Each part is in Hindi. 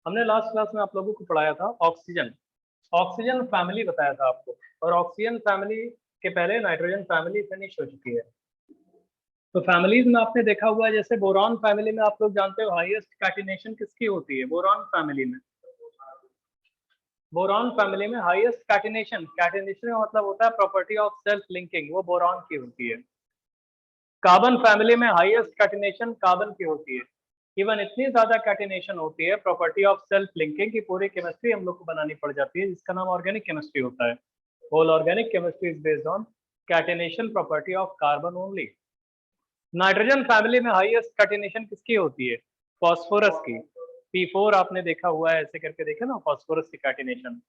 हमने लास्ट क्लास में आप लोगों को पढ़ाया था ऑक्सीजन। ऑक्सीजन फैमिली बताया था आपको, और ऑक्सीजन फैमिली के पहले नाइट्रोजन फैमिली फिनिश हो चुकी है। तो फैमिलीज में आपने देखा हुआ है, जैसे बोरॉन फैमिली में आप लोग जानते हो हाईएस्ट कैटिनेशन किसकी होती है? बोरॉन फैमिली में, बोरॉन फैमिली में हाईएस्ट कैटिनेशन, कैटिनेशन का मतलब होता है प्रॉपर्टी ऑफ सेल्फ लिंकिंग, वो बोरॉन की होती है। कार्बन फैमिली में हाईएस्ट कैटिनेशन कार्बन की होती है। इवन इतनी ज्यादा कैटिनेशन होती है प्रॉपर्टी ऑफ सेल्फ लिंकिंग की पूरी केमिस्ट्री हम लोग को बनानी पड़ जाती है, जिसका नाम ऑर्गेनिक केमिस्ट्री होता है। Whole organic chemistry is based on catenation property of carbon only. Nitrogen family में हाईएस्ट कैटिनेशन किसकी होती है? फॉस्फोरस की। P4 आपने देखा हुआ है, ऐसे करके देखा ना, फॉस्फोरस की कैटिनेशन।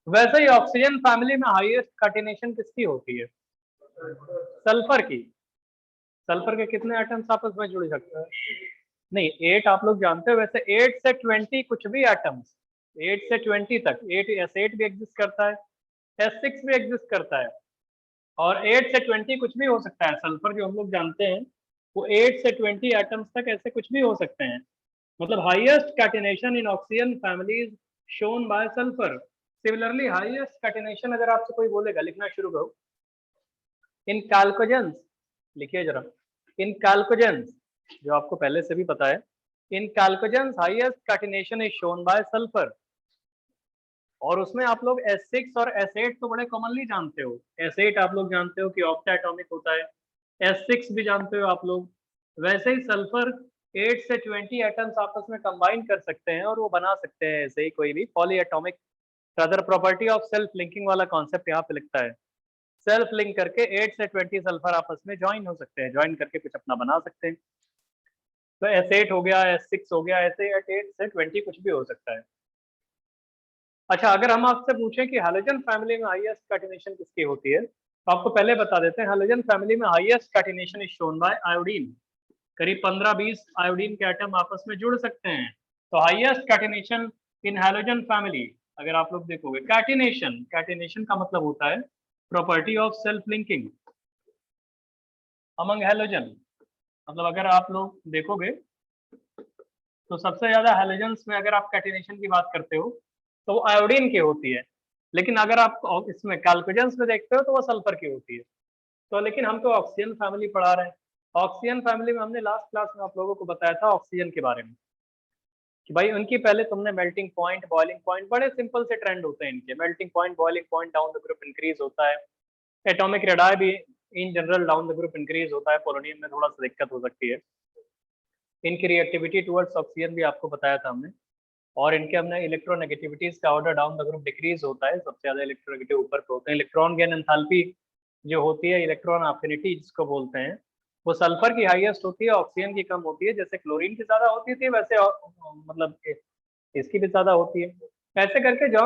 वैसे ही ऑक्सीजन फैमिली में हाईएस्ट कैटिनेशन किसकी होती है? सल्फर की। सल्फर के कितने एटम्स आपस में जुड़ सकते हैं? नहीं, 8 आप लोग जानते हो। वैसे 8 से 20 कुछ भी एटम्स, 8 से 20 तक, 8 S8 भी एग्जिस्ट करता है, S6 भी एग्जिस्ट करता है, और 8 से 20 कुछ भी हो सकता है। सल्फर जो हम लोग जानते हैं वो 8 से 20 एटम्स तक ऐसे कुछ भी हो सकते हैं। मतलब highest catenation in oxygen family is shown by sulphur. Similarly highest catenation अगर आपसे कोई बोलेगा, लिखना शुरू करो, इन कैल्कोजेंस, लिखिए जरा, इन कैल्कोजेंस, जो आपको पहले से भी पता है, in chalcogens highest catenation is shown by sulphur. और उसमें आप लोग S6 और S8 तो बड़े कॉमनली जानते हो। S8 आप लोग जानते हो कि ऑक्टा एटॉमिक होता है, S6 भी जानते हो आप लोग। वैसे ही सल्फर 8 से 20 एटम्स आपस में कंबाइन कर सकते हैं और वो बना सकते हैं ऐसे ही कोई भी poly atomic. Other property of self linking वाला कॉन्सेप्ट यहाँ पे लिखता है, सेल्फ लिंक करके 8 से 20 सल्फर आपस में ज्वाइन हो सकते हैं, ज्वाइन करके कुछ अपना बना सकते हैं। तो S8 हो गया, S6 हो गया, ऐसे 8 से 20 कुछ भी हो सकता है। अच्छा, अगर हम आपसे पूछें कि हैलोजन फैमिली में हाईएस्ट कैटिनेशन किसकी होती है, तो आपको पहले बता देते हैं हैलोजन फैमिली में highest catenation is shown bye iodine. करीब 15-20 आयोडीन के एटम आपस में जुड़ सकते हैं। तो हाईएस्ट कैटिनेशन इन हैलोजन फैमिली, अगर आप लोग देखोगे, कैटिनेशन, कैटिनेशन का मतलब होता है property of self linking among halogen. मतलब अगर आप लोग देखोगे तो सबसे ज्यादा हैलोजेंस में अगर आप कैटिनेशन की बात करते हो तो वो आयोडीन की होती है, लेकिन अगर आप इसमें कैल्कोजेंस में देखते हो तो वो सल्फर की होती है। तो लेकिन हम तो ऑक्सीजन फैमिली पढ़ा रहे हैं। ऑक्सीजन फैमिली में हमने लास्ट क्लास में आप लोगों को बताया था ऑक्सीजन के बारे में कि भाई उनकी पहले तुमने मेल्टिंग पॉइंट, बॉइलिंग पॉइंट, बड़े सिंपल से ट्रेंड होते हैं इनके। Melting point, boiling point, down the group increase होता है। एटॉमिक रेडाई भी in general down the group increase होता है। पोलोनियम में थोड़ा सा दिक्कत हो सकती है। इनकी रिएक्टिविटी टुवर्ड्स ऑक्सीजन भी आपको बताया था हमने। और इनके हमने इलेक्ट्रोनेगेटिविटीज का order down the group decrease होता है, सबसे ज्यादा इलेक्ट्रोनेगेटिव ऊपर पे होते हैं। इलेक्ट्रॉन गेन एंथैल्पी जो होती है, इलेक्ट्रॉन एफिनिटी जिसको बोलते हैं, वो सल्फर की हाईएस्ट होती है, ऑक्सीजन की कम होती है। जैसे क्लोरीन की ज्यादा होती थी वैसे मतलब इसकी भी ज्यादा होती है। ऐसे करके जो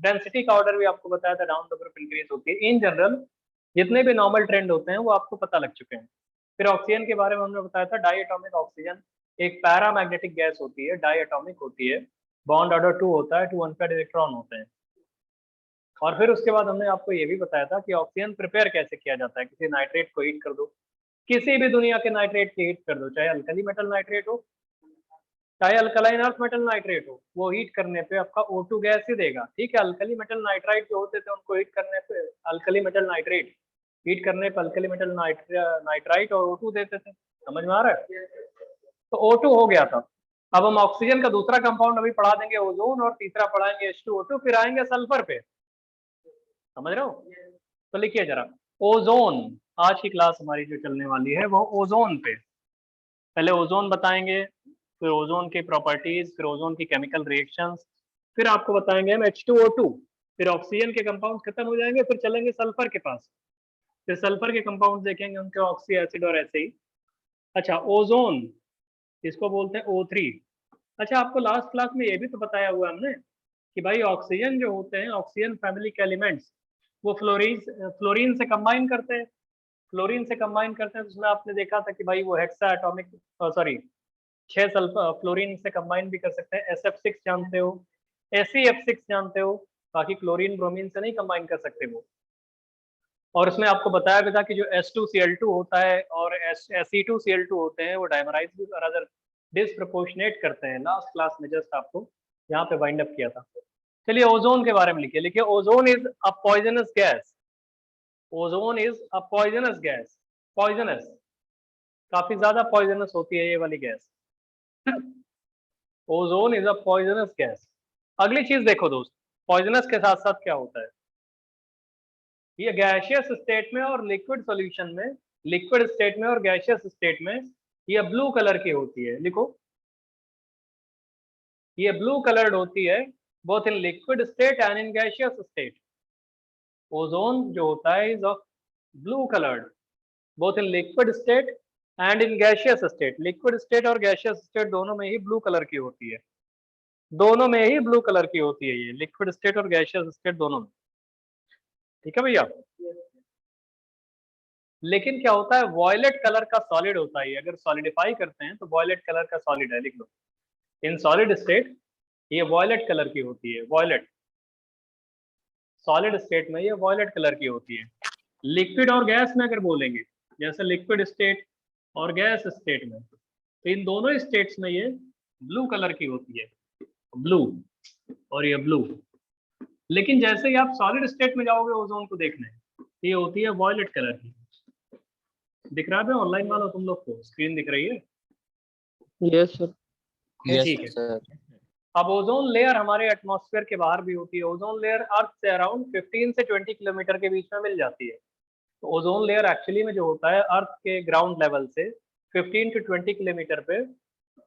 डेंसिटी का ऑर्डर भी आपको बताया था, डाउन द ग्रुप इंक्रीज होती है। इन जनरल जितने भी नॉर्मल ट्रेंड होते हैं वो आपको पता लग चुके हैं। फिर ऑक्सीजन के बारे में हमने बताया था, डाई एटॉमिक ऑक्सीजन एक पैरामैग्नेटिक गैस होती है, डाई एटॉमिक होती है, बॉन्ड ऑर्डर 2 होता है, 2 अनपेयर्ड इलेक्ट्रॉन होते हैं। और फिर उसके बाद हमने आपको ये भी बताया था कि ऑक्सीजन प्रिपेयर कैसे किया जाता है। किसी नाइट्रेट को हीट कर दो, किसी भी दुनिया के नाइट्रेट की हीट कर दो, चाहे अल्कली मेटल नाइट्रेट हो, चाहे अल्कलाइन अर्थ मेटल नाइट्रेट हो, वो हीट करने पे आपका O2 गैस ही देगा। ठीक है, अल्कली मेटल नाइट्राइट जो होते थे उनको हीट करने पे, अल्कली मेटल नाइट्रेट हीट करने पे अल्कली मेटल नाइट्राइट और O2 देते थे। समझ में आ रहा है? तो O2 हो गया था। अब हम ऑक्सीजन का दूसरा कंपाउंड अभी पढ़ा देंगे ओजोन, और तीसरा पढ़ाएंगे H2O2, फिर आएंगे सल्फर पे। समझ रहे हो? तो लिखिए जरा, ओजोन। आज की क्लास हमारी जो चलने वाली है वो ओजोन पे। पहले ओजोन बताएंगे, फिर ओजोन की प्रॉपर्टीज, फिर ओजोन की केमिकल रिएक्शंस, फिर आपको बताएंगे हम H2O2, फिर ऑक्सीजन के कंपाउंड खत्म हो जाएंगे, फिर चलेंगे सल्फर के पास, फिर सल्फर के कंपाउंड देखेंगे, उनके ऑक्सी एसिड और ऐसे ही। अच्छा, ओजोन, इसको बोलते हैं O3। अच्छा, आपको लास्ट क्लास में ये भी तो बताया हुआ हमने कि भाई ऑक्सीजन जो होते हैं, ऑक्सीजन फैमिली के एलिमेंट्स, वो फ्लोरीन से कंबाइन करते हैं। फ्लोरीन से कंबाइन करते हैं तो उसमें आपने देखा था कि भाई वो hexa atomic, sorry, 6 sulphur fluorine से कंबाइन भी कर सकते हैं। SF6 जानते हो, SeF6 जानते हो, बाकी क्लोरीन ब्रोमीन से नहीं कंबाइन कर सकते वो। और उसमें आपको बताया भी था कि जो S2Cl2 होता है और Se2Cl2 होते हैं वो डायमराइज भी, डिसप्रोपोर्शनेट करते हैं। लास्ट क्लास में जस्ट आपको यहाँ पे वाइंड अप किया था। चलिए ओजोन के बारे में लिखिए ozone is a poisonous gas. Ozone is a poisonous gas. Poisonous, काफी ज्यादा पॉइजनस होती है ये वाली gas. Ozone is a poisonous gas. अगली चीज देखो दोस्त, पॉइजनस के साथ साथ क्या होता है, ये गैसियस स्टेट में और लिक्विड सॉल्यूशन में, लिक्विड स्टेट में और गैसियस स्टेट में ये ब्लू कलर की होती है। लिखो, ये ब्लू कलर्ड होती है both in liquid state and in gaseous state. Ozone जो होता है is of blue coloured both in liquid state and in gaseous state. Liquid state और गैसियस स्टेट दोनों में ही ब्लू कलर की होती है, दोनों में ही ब्लू कलर की होती है ये, लिक्विड स्टेट और गैसियस स्टेट दोनों में। ठीक है भैया। लेकिन क्या होता है, वॉयलेट कलर का सॉलिड होता है, अगर सॉलिडिफाई करते हैं तो वॉयलेट कलर का सॉलिड है। लिख लो, इन सॉलिड स्टेट ये वॉयलेट कलर की होती है। वॉयलेट, सॉलिड स्टेट में ये वॉयलेट कलर की होती है। लिक्विड और गैस में अगर बोलेंगे, जैसे लिक्विड स्टेट और गैस स्टेट में, तो इन दोनों स्टेट्स में ये ब्लू कलर की होती है, ब्लू और ये ब्लू। लेकिन जैसे ही आप सॉलिड स्टेट में जाओगे ओजोन को देखने, ये होती है वॉयलेट कलर की। दिख रहा है ऑनलाइन वालों तुम लोग को, स्क्रीन दिख रही है? Yes sir. ठीक है। अब ओजोन लेयर हमारे एटमॉस्फेयर के बाहर भी होती है। ओजोन लेयर अर्थ से अराउंड 15 से 20 किलोमीटर के बीच में मिल जाती है। तो ओजोन लेयर एक्चुअली में जो होता है अर्थ के ग्राउंड लेवल से 15 टू 20 किलोमीटर पे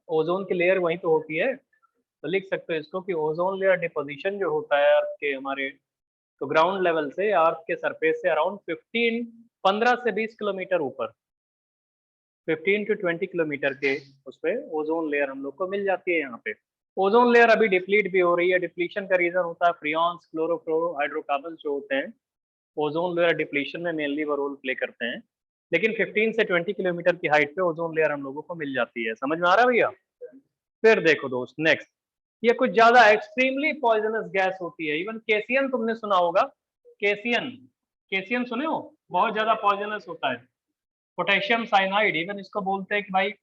ओजोन की लेयर वहीं तो होती है। तो लिख सकते हो इसको कि ओजोन लेयर डिपोजिशन जो होता है अर्थ के हमारे, तो ग्राउंड लेवल से अर्थ के सरफेस से अराउंड 15 से 20 किलोमीटर ऊपर, 15 टू 20 किलोमीटर के उस पे ओजोन लेयर हम लोग को मिल जाती है। यहाँ पे ओजोन लेयर अभी डिप्लीट भी हो रही है। डिप्लीशन का रीजन होता है फ्रियॉन्स, क्लोरोफ्लोरो हाइड्रोकार्बन जो होते हैं, ओजोन लेयर डिप्लीशन में मेनली वो रोल प्ले करते हैं। लेकिन 15 से 20 किलोमीटर की हाइट पे ओजोन लेयर हम लोगों को मिल जाती है। समझ में आ रहा है भैया? फिर देखो दोस्त नेक्स्ट, ये कुछ ज्यादा एक्सट्रीमली पॉइजनस गैस होती है। इवन केसियन तुमने सुना होगा, केसियन, केसियन सुने हो, बहुत ज्यादा पॉइजनस होता है। पोटेशियम साइनाइड, इवन इसको बोलते हैं कि भाई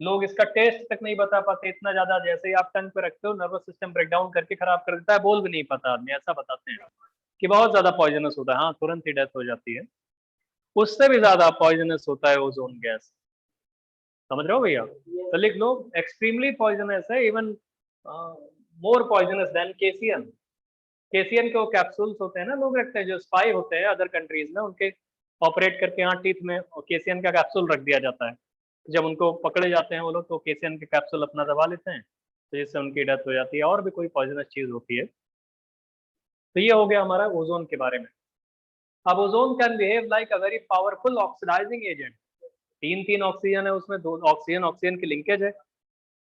लोग इसका टेस्ट तक नहीं बता पाते, इतना ज्यादा जैसे ही आप टंग पे रखते हो नर्वस सिस्टम ब्रेकडाउन करके खराब कर देता है, बोल भी नहीं पाता आदमी, ऐसा बताते हैं कि बहुत ज्यादा पॉइजनस होता है। हाँ, तुरंत ही डेथ हो जाती है। उससे भी ज्यादा पॉइजनस होता है ओजोन गैस। समझ रहे हो भैया? तो लिख लो, एक्सट्रीमली पॉइजनस है, इवन मोर पॉइजनस देन केसियन। केसियन के वो कैप्सूल्स होते हैं ना, लोग रखते हैं जो स्पाई होते हैं अदर कंट्रीज में, उनके ऑपरेट करके यहाँ टीथ में केसियन का कैप्सूल रख दिया जाता है। जब उनको पकड़े जाते हैं वो लोग तो केसियन के कैप्सूल अपना दबा लेते हैं, तो जिससे उनकी डेथ हो जाती है। और भी कोई पॉइजनस चीज होती है। तो ये हो गया हमारा ओजोन के बारे में। अब ozone can behave like a very powerful oxidising agent. तीन ऑक्सीजन है उसमें, दो ऑक्सीजन ऑक्सीजन की लिंकेज है।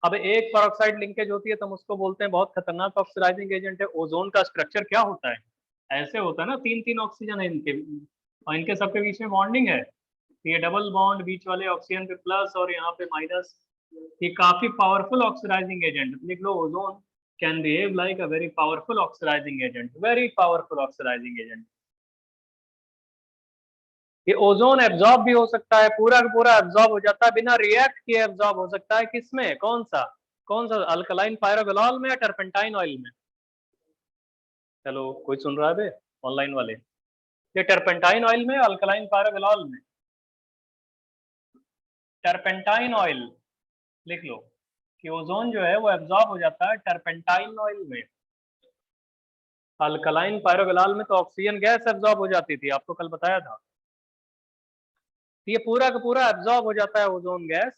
अब एक पेरोक्साइड लिंकेज होती है तो हम उसको बोलते हैं बहुत खतरनाक ऑक्सीडाइजिंग एजेंट है। ओजोन का स्ट्रक्चर क्या होता है, ऐसे होता है ना, तीन ऑक्सीजन है इनके, और इनके सबके बीच में बॉन्डिंग है। ये डबल बॉन्ड, बीच वाले ऑक्सीजन पे प्लस और यहाँ पे माइनस, ये काफी पावरफुल ऑक्सीडाइजिंग एजेंट। लिख लो, ozone can behave like a very powerful oxidising agent, very powerful oxidising agent. ये ओजोन एब्जॉर्ब भी हो सकता है, पूरा का पूरा एब्जॉर्ब हो जाता है बिना रिएक्ट किए। एब्जॉर्ब हो सकता है किसमें, कौन सा अल्कलाइन पायरोविनॉल में या टर्पेंटाइन ऑयल में? चलो कोई सुन रहा है बे ऑनलाइन वाले? ये टर्पेंटाइन ऑयल में, अल्कलाइन पायरोविनॉल में? Turpentine oil. लिख लो कि ओजोन जो है वो एब्जॉर्ब हो जाता है टर्पेंटाइन ऑयल में। अल्कलाइन पायरोविनॉल में तो ऑक्सीजन गैस एब्जॉर्ब हो जाती थी, आपको कल बताया था। ये पूरा का पूरा एब्जॉर्ब हो जाता है ozone gas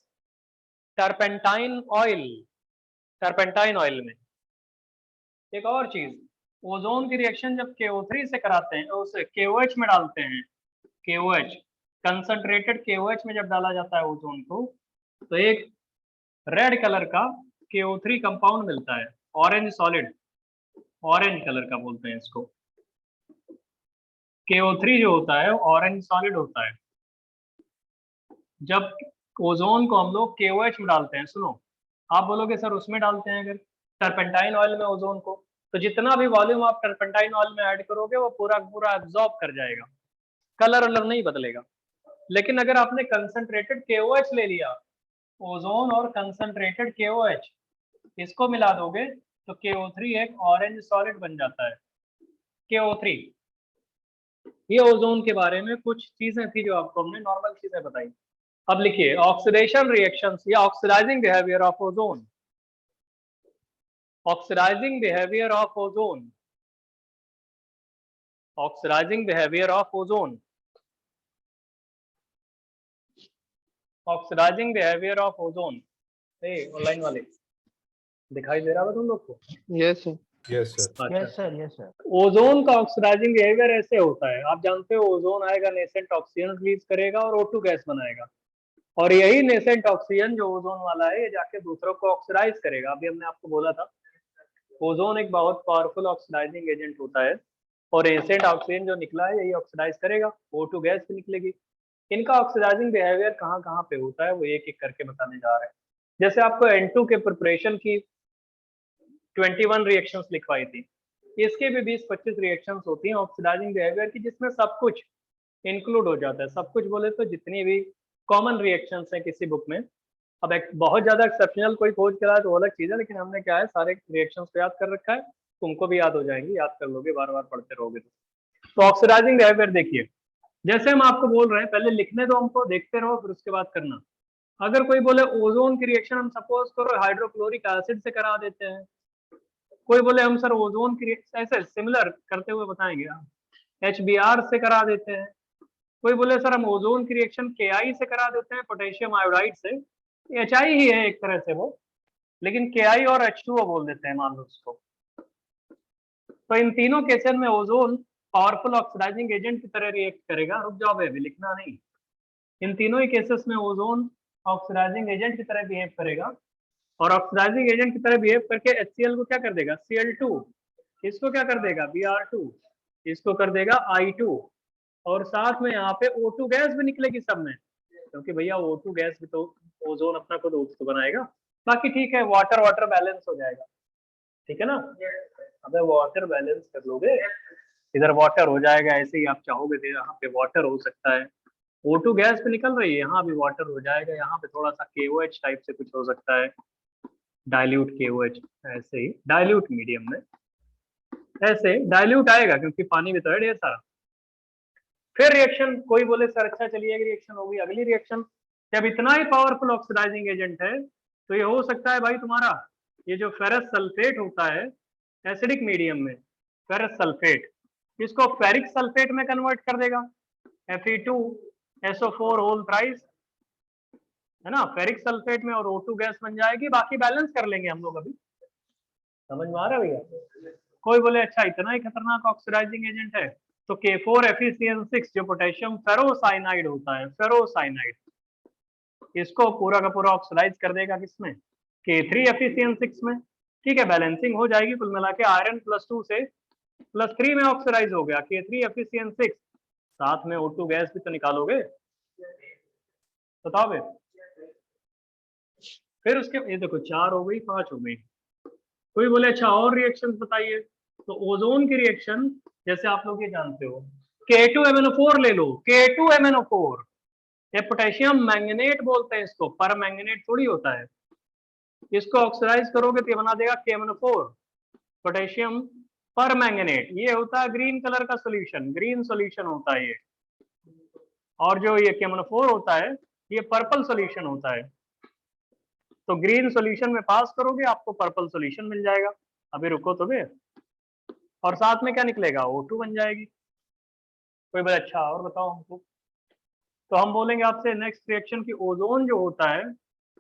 turpentine oil, turpentine oil में। एक और चीज, ओजोन की रिएक्शन जब KO3 से कराते हैं, उसे KOH में डालते हैं, KOH कंसंट्रेटेड KOH में जब डाला जाता है ओजोन को, तो एक रेड कलर का KO3 कंपाउंड मिलता है, ऑरेंज सॉलिड, ऑरेंज कलर का बोलते हैं इसको। KO3 जो होता है ऑरेंज सॉलिड होता है। जब ओजोन को हम लोग KOH में डालते हैं, सुनो आप बोलोगे सर उसमें डालते हैं अगर टर्पेंटाइन ऑयल में ओजोन को, तो जितना भी वॉल्यूम आप टर्पेंटाइन ऑयल में ऐड करोगे वो पूरा पूरा एब्जॉर्ब कर जाएगा, कलर नहीं बदलेगा। लेकिन अगर आपने कंसंट्रेटेड KOH ले लिया ओजोन और कंसंट्रेटेड KOH, इसको मिला दोगे तो KO3 एक ऑरेंज सॉलिड बन जाता है। KO3, ये ओजोन के बारे में कुछ चीजें थी जो आपको हमने नॉर्मल चीजें बताई। अब लिखिए ऑक्सीडेशन रिएक्शंस या oxidising behaviour of ozone. Oxidising behaviour of ozone, oxidising behaviour of ozone, oxidising behaviour of ozone. Online वाले दिखाई दे रहा है तुम लोग को? Yes sir. Yes sir. Yes sir, yes sir. Ozone का ऑक्सीडाइजिंग बिहेवियर ऐसे होता है, आप जानते हो ओजोन आएगा, नेसेंट ऑक्सीजन रिलीज करेगा और O2 गैस बनाएगा, और यही नेसेंट ऑक्सीजन जो ओजोन वाला है ये जाके दूसरों को ऑक्सीडाइज करेगा। अभी हमने आपको बोला था ओजोन एक बहुत पावरफुल ऑक्सीडाइजिंग एजेंट होता है, और नेसेंट ऑक्सीजन जो निकला है यही ऑक्सीडाइज करेगा, O2 गैस भी निकलेगी। इनका ऑक्सीडाइजिंग बिहेवियर कहाँ कहाँ पे होता है वो एक एक करके बताने जा रहे हैं। जैसे आपको N2 के प्रिपरेशन की 21 रिएक्शंस लिखवाई थी, इसके भी 20-25 रिएक्शंस होती हैं ऑक्सीडाइजिंग बिहेवियर की, जिसमें सब कुछ इंक्लूड हो जाता है। सब कुछ बोले तो जितनी भी कॉमन रिएक्शंस हैं किसी बुक में। अब एक बहुत ज्यादा एक्सेप्शनल कोई खोज करा है तो अलग चीज है, लेकिन हमने क्या है सारे रिएक्शंस को याद कर रखा है, तुमको भी याद हो जाएंगी, याद कर लोगे, बार बार पढ़ते रहोगे तो ऑक्सीडाइजिंग बिहेवियर देखिए, जैसे हम आपको बोल रहे हैं पहले लिखने दो हमको, देखते रहो फिर उसके बाद करना। अगर कोई बोले ओजोन की रिएक्शन हम सपोज करो हाइड्रोक्लोरिक एसिड से करा देते हैं, कोई बोले हम सर ओजोन की रिएक्शन ऐसे सिमिलर करते हुए बताएंगे हम HBr से करा देते हैं, कोई बोले सर हम ओजोन की रिएक्शन Ki से करा देते हैं, पोटेशियम आयोडाइड से, HI ही है एक तरह से वो, लेकिन Ki और H2O बोल देते हैं मान लो उसको। तो इन तीनों केसेस में ओजोन पावरफुल ऑक्सीडाइजिंग एजेंट की तरह रिएक्ट करेगा। रुक जाओ बेबी, लिखना नहीं। इन तीनों ही केसेस में ओजोन ऑक्सीडाइजिंग एजेंट की तरह बिहेव करेगा, और ऑक्सीडाइजिंग एजेंट की तरह बिहेव करके HCl को क्या कर देगा Cl2, इसको क्या कर देगा Br2, इसको कर देगा I2, और साथ में यहाँ पे O2 गैस भी निकलेगी सब में, क्योंकि भैया O2 गैस भी तो ओजोन अपना खुद तो बनाएगा। बाकी ठीक है, वाटर वाटर बैलेंस हो जाएगा, ठीक है ना। अबे वाटर बैलेंस कर लोगे, इधर वाटर हो जाएगा, ऐसे ही आप चाहोगे तो यहाँ पे वाटर हो सकता है, O2 गैस भी निकल रही है, यहाँ भी वाटर हो जाएगा, यहाँ पे थोड़ा सा KOH टाइप से कुछ हो सकता है, डाइल्यूट KOH, ऐसे ही डाइल्यूट मीडियम में ऐसे डाइल्यूट आएगा क्योंकि पानी भी तो है ढेर सारा। फिर रिएक्शन, कोई बोले सर अच्छा चलिए रिएक्शन होगी, अगली रिएक्शन, जब इतना ही पावरफुल ऑक्सीडाइजिंग एजेंट है तो ये हो सकता है भाई तुम्हारा ये जो फेरस सल्फेट होता है एसिडिक मीडियम में, फेरस सल्फेट, इसको फेरिक सल्फेट में कन्वर्ट कर देगा, Fe2SO4 होल थ्राइस, है ना, फेरिक सल्फेट में, और O2 गैस बन जाएगी। बाकी बैलेंस कर लेंगे हम लोग अभी, समझ में आ रहा है भैया। कोई बोले अच्छा इतना ही खतरनाक ऑक्सीडाइजिंग एजेंट है, तो K4FeCN6 जो पोटेशियम फेरोसाइनाइड होता है, फेरोसाइनाइड, इसको पूरा का पूरा ऑक्सीडाइज कर देगा किसमें K3FeCN6 में। ठीक है, बैलेंसिंग हो जाएगी, कुल मिला के आयरन +2 से +3 में ऑक्सीडाइज हो गया K3FeCN6, साथ में O2 गैस भी तो निकालोगे, बताओ। फिर उसके ये देखो 4 हो गई, 5 हो गई। कोई बोले अच्छा और रिएक्शन बताइए, तो ओजोन की रिएक्शन जैसे आप लोग ये जानते हो, K2MnO4 ले लो, K2MnO4, ये पोटेशियम मैंगनेट बोलते हैं इसको, पर मैंगनेट थोड़ी होता है, इसको ऑक्सीडाइज करोगे तो ये बना देगा KMnO4, पोटेशियम पर मैंगनेट, ये होता है ग्रीन कलर का सोल्यूशन, ग्रीन सोल्यूशन होता है ये, और जो ये KMnO4 होता है ये पर्पल सोल्यूशन होता है। तो ग्रीन सॉल्यूशन में पास करोगे आपको पर्पल सॉल्यूशन मिल जाएगा। अभी रुको तो बे, और साथ में क्या निकलेगा O2 बन जाएगी। कोई बोले अच्छा और बताओ हमको, तो हम बोलेंगे आपसे नेक्स्ट रिएक्शन की ओजोन जो होता है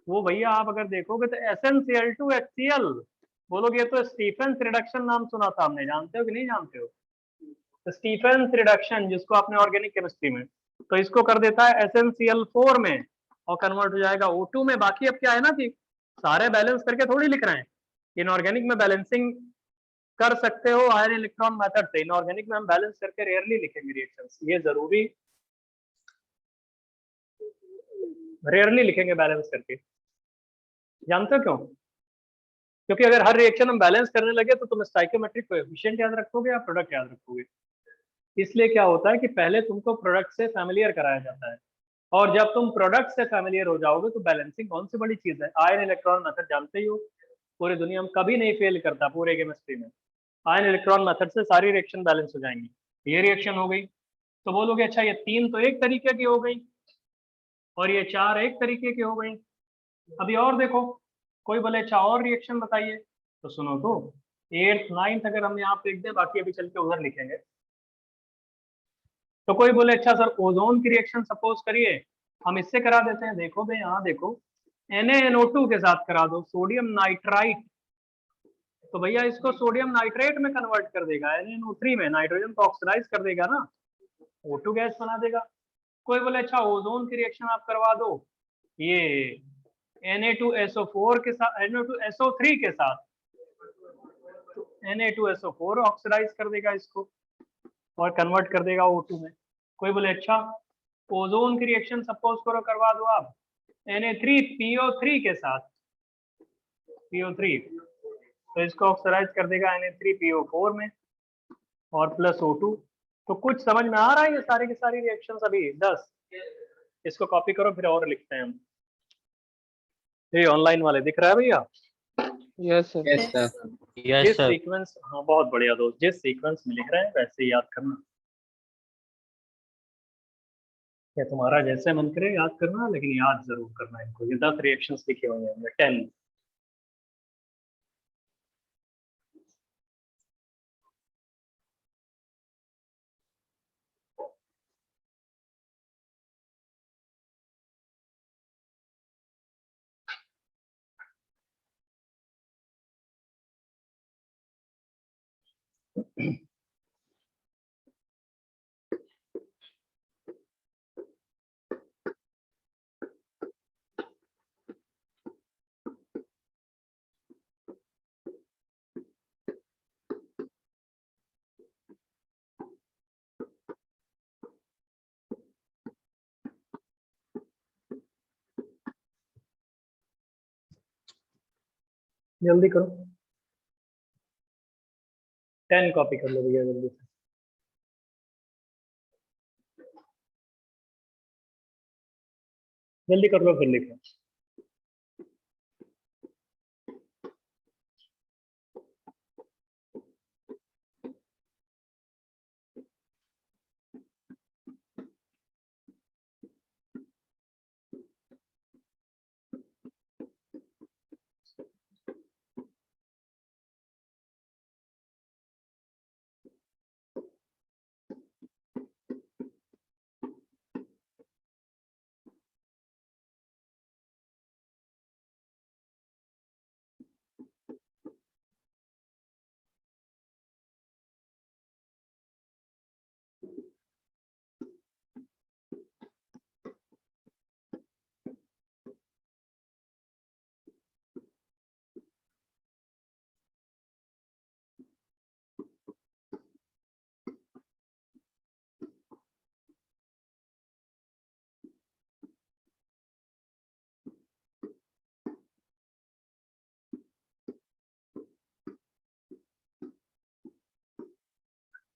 वो भैया आप अगर देखोगे तो SnCl2HCl बोलोगे, तो स्टीफेंस रिडक्शन नाम सुना था हमने, जानते हो कि नहीं जानते हो, तो स्टीफेंस रिडक्शन जिसको आपने ऑर्गेनिक केमिस्ट्री में, तो इसको कर देता है SnCl4 में और कन्वर्ट हो जाएगा O2 में। बाकी अब क्या है ना कि सारे बैलेंस करके थोड़ी लिख रहे हैं, इनऑर्गेनिक में बैलेंसिंग कर सकते हो आयन इलेक्ट्रॉन मेथड से, इनऑर्गेनिक में हम बैलेंस करके रेयरली लिखेंगे रिएक्शंस, ये जरूरी रेयरली लिखेंगे बैलेंस करके, जानते हो क्यों? क्योंकि अगर हर रिएक्शन हम बैलेंस करने लगे तो तुम स्टाइकियोमेट्रिक कोएफिशिएंट याद रखोगे या प्रोडक्ट याद रखोगे। इसलिए क्या होता है कि पहले तुमको प्रोडक्ट से फैमिलियर कराया जाता है और जब तुम प्रोडक्ट से फैमिलियर हो जाओगे तो बैलेंसिंग कौन सी बड़ी चीज है। आयन इलेक्ट्रॉन मेथड जानते ही हो, पूरी दुनिया में कभी नहीं फेल करता पूरे केमिस्ट्री में। आयन इलेक्ट्रॉन मेथड से सारी रिएक्शन बैलेंस हो जाएंगी। ये रिएक्शन हो गई तो बोलोगे अच्छा ये 3 तो एक तरीके की हो गई और ये 4 एक तरीके की हो गई। अभी और देखो, कोई बोले अच्छा और रिएक्शन बताइए, तो सुनो तो 8th 9th अगर हम यहाँ पे लिख दें, बाकी अभी चल के उधर लिखेंगे। तो कोई बोले अच्छा सर ओजोन की रिएक्शन सपोज करिए हम इससे करा देते हैं। देखो भाई यहाँ देखो, NaNO2 के साथ करा दो सोडियम नाइट्राइट, तो भैया इसको सोडियम नाइट्रेट में कन्वर्ट कर देगा, NaNO3 में नाइट्रोजन को ऑक्सीडाइज कर देगा ना, O2 गैस बना देगा। कोई बोले अच्छा ओजोन की रिएक्शन आप करवा दो ये Na2SO4 के साथ, Na2SO3 के साथ, तो Na2SO4 ऑक्सीडाइज कर देगा इसको और कन्वर्ट कर देगा O2 में। कोई बोले अच्छा ओजोन की रिएक्शन सपोज करो करवा दो आप Na3PO3 के साथ, PO3, तो इसको ऑक्सीडाइज कर देगा Na3PO4 में और प्लस O2। तो कुछ समझ में आ रहा है ये सारी की सारी रिएक्शंस अभी 10। इसको कॉपी करो फिर और लिखते हैं हम। ये ऑनलाइन वाले दिख रहा है भैया? Yes sir. Yes sir. जिस सीक्वेंस, हाँ बहुत बढ़िया दोस्त, जिस सीक्वेंस में लिख रहे हैं वैसे ही याद करना। या तुम्हारा जैसे मन करे याद करना, लेकिन याद जरूर करना इनको। ये 10 रिएक्शंस लिखे हुए हैं 10। जल्दी करो, 10 कॉपी कर लो भैया जल्दी से। जल्दी कर लो फिर लिखो।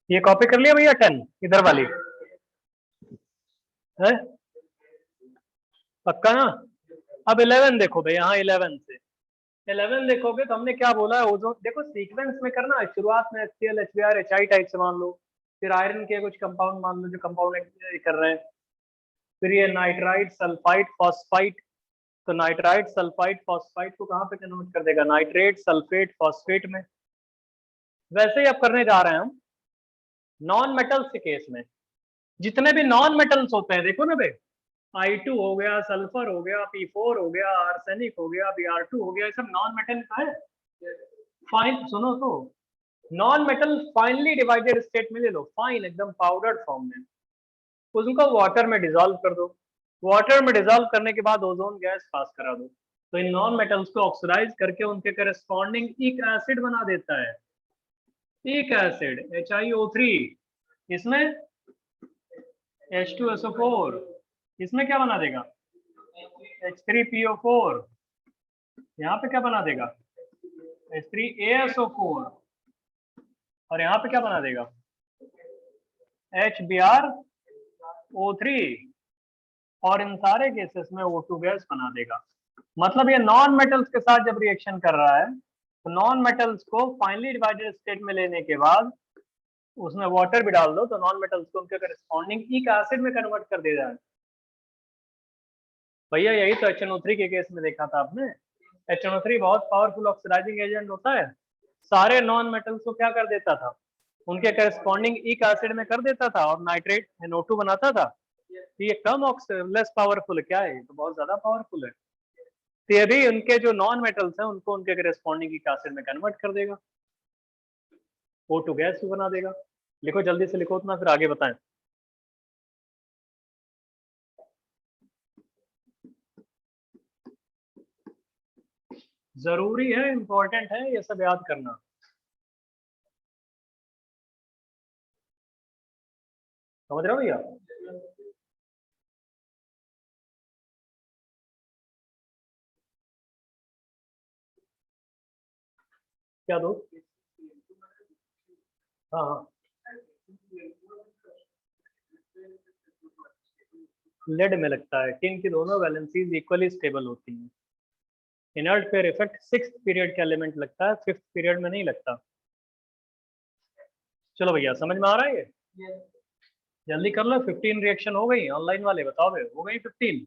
ये कॉपी कर लिया भैया 10 इधर वाली है, पक्का ना? अब 11 देखो भैया, यहाँ 11 से 11 देखोगे तो हमने क्या बोला है, ओजोन देखो सीक्वेंस में करना है। शुरुआत में HCl HBr HI टाइप से मान लो, फिर आयरन के कुछ कंपाउंड मान लो जो कंपाउंड कर रहे हैं, फिर ये नाइट्राइट सल्फाइड फॉस्फाइट, तो नाइट्राइट सल्फाइड फॉस्फाइड को कहाँ पे कन्वर्ट कर देगा, नाइट्रेट सल्फेट फॉस्फेट में। वैसे ही अब करने जा रहे हैं हम नॉन मेटल्स के केस में। जितने भी नॉन मेटल्स होते हैं देखो ना भाई, I2 हो गया, सल्फर हो गया, P4 हो गया, आर्सेनिक हो गया, Br2 हो गया, ये सब नॉन मेटल का है। फाइन सुनो तो, non metal finally divided state में ले लो, फाइन एकदम पाउडर्ड फॉर्म में, उसको वाटर में डिसॉल्व कर दो। वाटर में डिसॉल्व करने के बाद ओजोन गैस पास करा दो, तो इन नॉन मेटल्स को ऑक्सीडाइज करके उनके करस्पॉन्डिंग एक एसिड बना देता है। एक एसिड HiO3, इसमें H2SO4, इसमें क्या बना देगा H3PO4, यहाँ पे क्या बना देगा H3ASO4, और यहाँ पे क्या बना देगा HBrO3। और इन सारे केसेस में O2 गैस बना देगा। मतलब ये नॉन मेटल्स के साथ जब रिएक्शन कर रहा है तो नॉन मेटल्स को फाइनली डिवाइडेड स्टेट में लेने के बाद उसमें वाटर भी डाल दो तो नॉन मेटल्स को उनके करस्पॉन्डिंग इक एसिड में कन्वर्ट कर दे जाए। भैया यही तो HNO3 के केस में देखा था आपने। HNO3 बहुत पावरफुल ऑक्सीडाइजिंग एजेंट होता है, सारे नॉन मेटल्स को क्या कर देता था, उनके करस्पॉन्डिंग इक एसिड में कर देता था और नाइट्रेट NO2 बनाता था। तो ये कम लेस पावरफुल क्या है, तो बहुत ज्यादा पावरफुल है। तो ये भी उनके जो नॉन मेटल्स हैं उनको उनके करस्पॉन्डिंग इक एसिड में कन्वर्ट कर देगा, O2 गैस भी बना देगा। लिखो जल्दी से लिखो उतना, फिर आगे बताएं। जरूरी है, इंपॉर्टेंट है, ये सब याद करना। समझ रहे हो भैया? क्या दो? हाँ हाँ, लेड में लगता है। टिन की दोनों वैलेंसीज इक्वली स्टेबल होती हैं। Inert pair effect 6th period का एलिमेंट लगता है, 5th पीरियड में नहीं लगता। चलो भैया समझ में आ रहा है ये? जल्दी कर लो, 15 रिएक्शन हो गई। ऑनलाइन वाले बताओ बे, हो गई 15?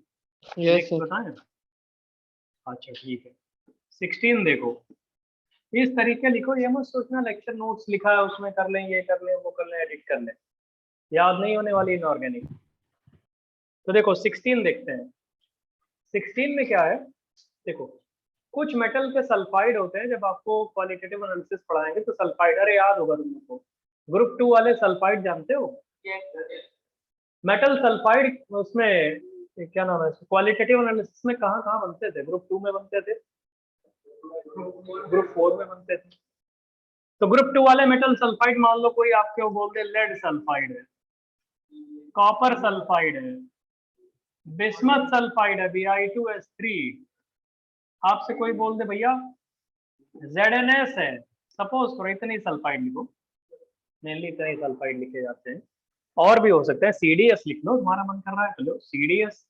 Yes next sir. बताएं। अच्छा ठीक है, 16 देखो। इस तरीके लिखो, ये मत सोचना लेक्चर नोट्स लिखा है उसमें कर लें, ये कर लें, वो कर लें, एडिट कर लें, याद नहीं होने वाली इनऑर्गेनिक। तो देखो 16 देखते हैं। 16 में क्या है, देखो कुछ मेटल के सल्फाइड होते हैं, जब आपको क्वालिटेटिव एनालिसिस पढ़ाएंगे तो सल्फाइड, अरे याद होगा तुम लोग को, ग्रुप 2 वाले सल्फाइड जानते हो? मेटल सल्फाइड उसमें क्या नाम है, क्वालिटेटिव एनालिसिस में कहाँ कहाँ बनते थे? ग्रुप 2 में बनते थे, ग्रुप 4 में बनते थे। तो ग्रुप 2 वाले मेटल सल्फाइड, मान लो कोई आपके वो बोल दे लेड सल्फाइड है, कॉपर सल्फाइड है, बिस्मथ सल्फाइड है, Bi2S3। आपसे कोई बोल दे भैया ZnS है, सपोज करो इतनी सल्फाइड लिखो, मेनली इतने सल्फाइड लिखे जाते हैं, और भी हो सकता है, CDS लिख लो, तुम्हारा मन कर रहा है चलो CDS।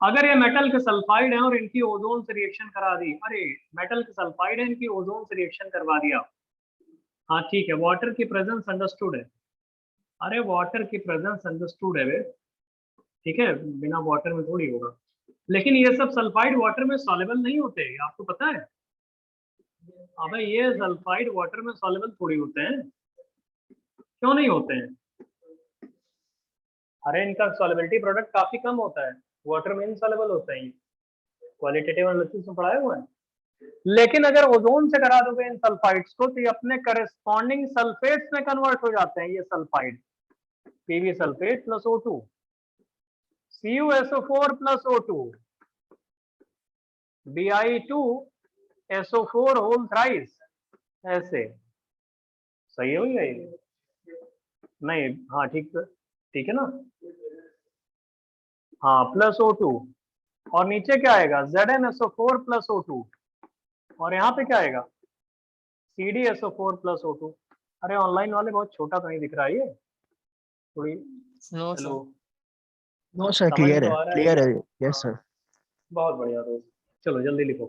अगर ये मेटल के सल्फाइड है और इनकी ओजोन से रिएक्शन करा दी, अरे मेटल के सल्फाइड है, इनकी ओजोन से रिएक्शन करवा दिया, हाँ ठीक है, वाटर की प्रेजेंस अंडरस्टूड है, अरे वाटर की प्रेजेंस अंडरस्टूड है वे, ठीक है, बिना वाटर में थोड़ी होगा। लेकिन ये सब सल्फाइड वाटर में सॉल्युबल नहीं होते, आपको पता है? अबे ये सल्फाइड वाटर में सॉल्युबल थोड़ी होते हैं, क्यों नहीं होते हैं? अरे इनका सॉल्युबिलिटी प्रोडक्ट काफी कम होता है, वाटर में इनसॉल्युबल होते हैं, क्वालिटेटिव एनालिसिस में पढ़ाया हुआ है। लेकिन अगर ओजोन से करा दोगे इन सल्फाइड्स को तो ये अपने करस्पॉन्डिंग सल्फेट्स में कन्वर्ट हो जाते हैं, ये सल्फाइड, पीवी sulphate plus O2, CuSO4 plus O2, Bi2SO4 whole thrice, ऐसे। सही हो गया ये? नहीं, हाँ ठीक, ठीक है ना? हाँ प्लस O2, और नीचे क्या आएगा ZnSO4 प्लस O2, और यहाँ पे क्या आएगा CdSO4 प्लस O2। अरे ऑनलाइन वाले बहुत छोटा कहीं दिख रहा है ये, थोड़ी। No hello, sir. No sir, समझ में क्लियर तो है, आ रहा है क्लियर क्या? है। यस हाँ, सर। बहुत बढ़िया दोस्त, चलो जल्दी लिखो।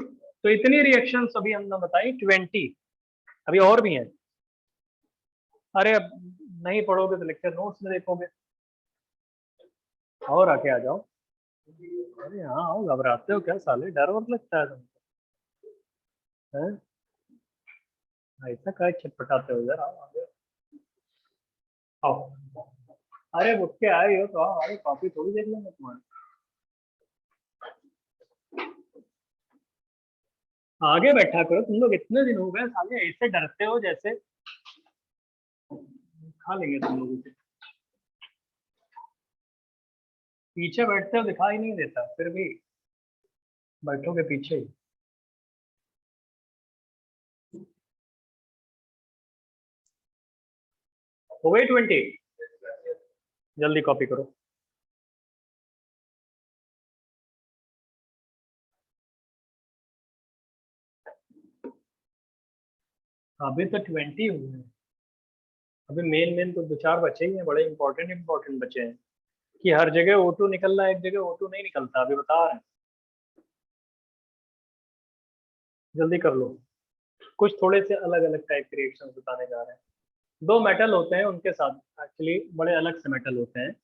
तो इतनी रिएक्शंस अभी हमने बताई 20, अभी और भी हैं। अरे अब नहीं पढ़ोगे तो लेक्चर नोट्स में देखोगे, और आके आ जाओ। अरे हाँ आओ, घबराते हो क्या साले, डर और लगता है तुमको? हैं? ऐसा क्या छटपटाते हो, इधर आओ, आगे आओ। अरे उठ के आए हो तो आओ, अरे कॉपी थोड़ी देख लेंगे तुम्हारी, आगे बैठा करो। तुम लोग इतने दिन हो गए साले, ऐसे डरते हो जैसे खा लेंगे तुम लोगों से। पीछे बैठते हो दिखाई नहीं देता, फिर भी बैठोगे पीछे ही। हो गई 20? जल्दी कॉपी करो। अभी तो 20 हुए हैं, अभी मेन मेन तो 2-4 बचे ही हैं, बड़े इंपॉर्टेंट इंपॉर्टेंट बचे हैं। कि हर जगह O2 निकल रहा है, एक जगह O2 नहीं निकलता, अभी बता रहे हैं, जल्दी कर लो। कुछ थोड़े से अलग अलग टाइप के रिएक्शन बताने जा रहे हैं। दो मेटल होते हैं, उनके साथ एक्चुअली बड़े अलग से मेटल होते हैं,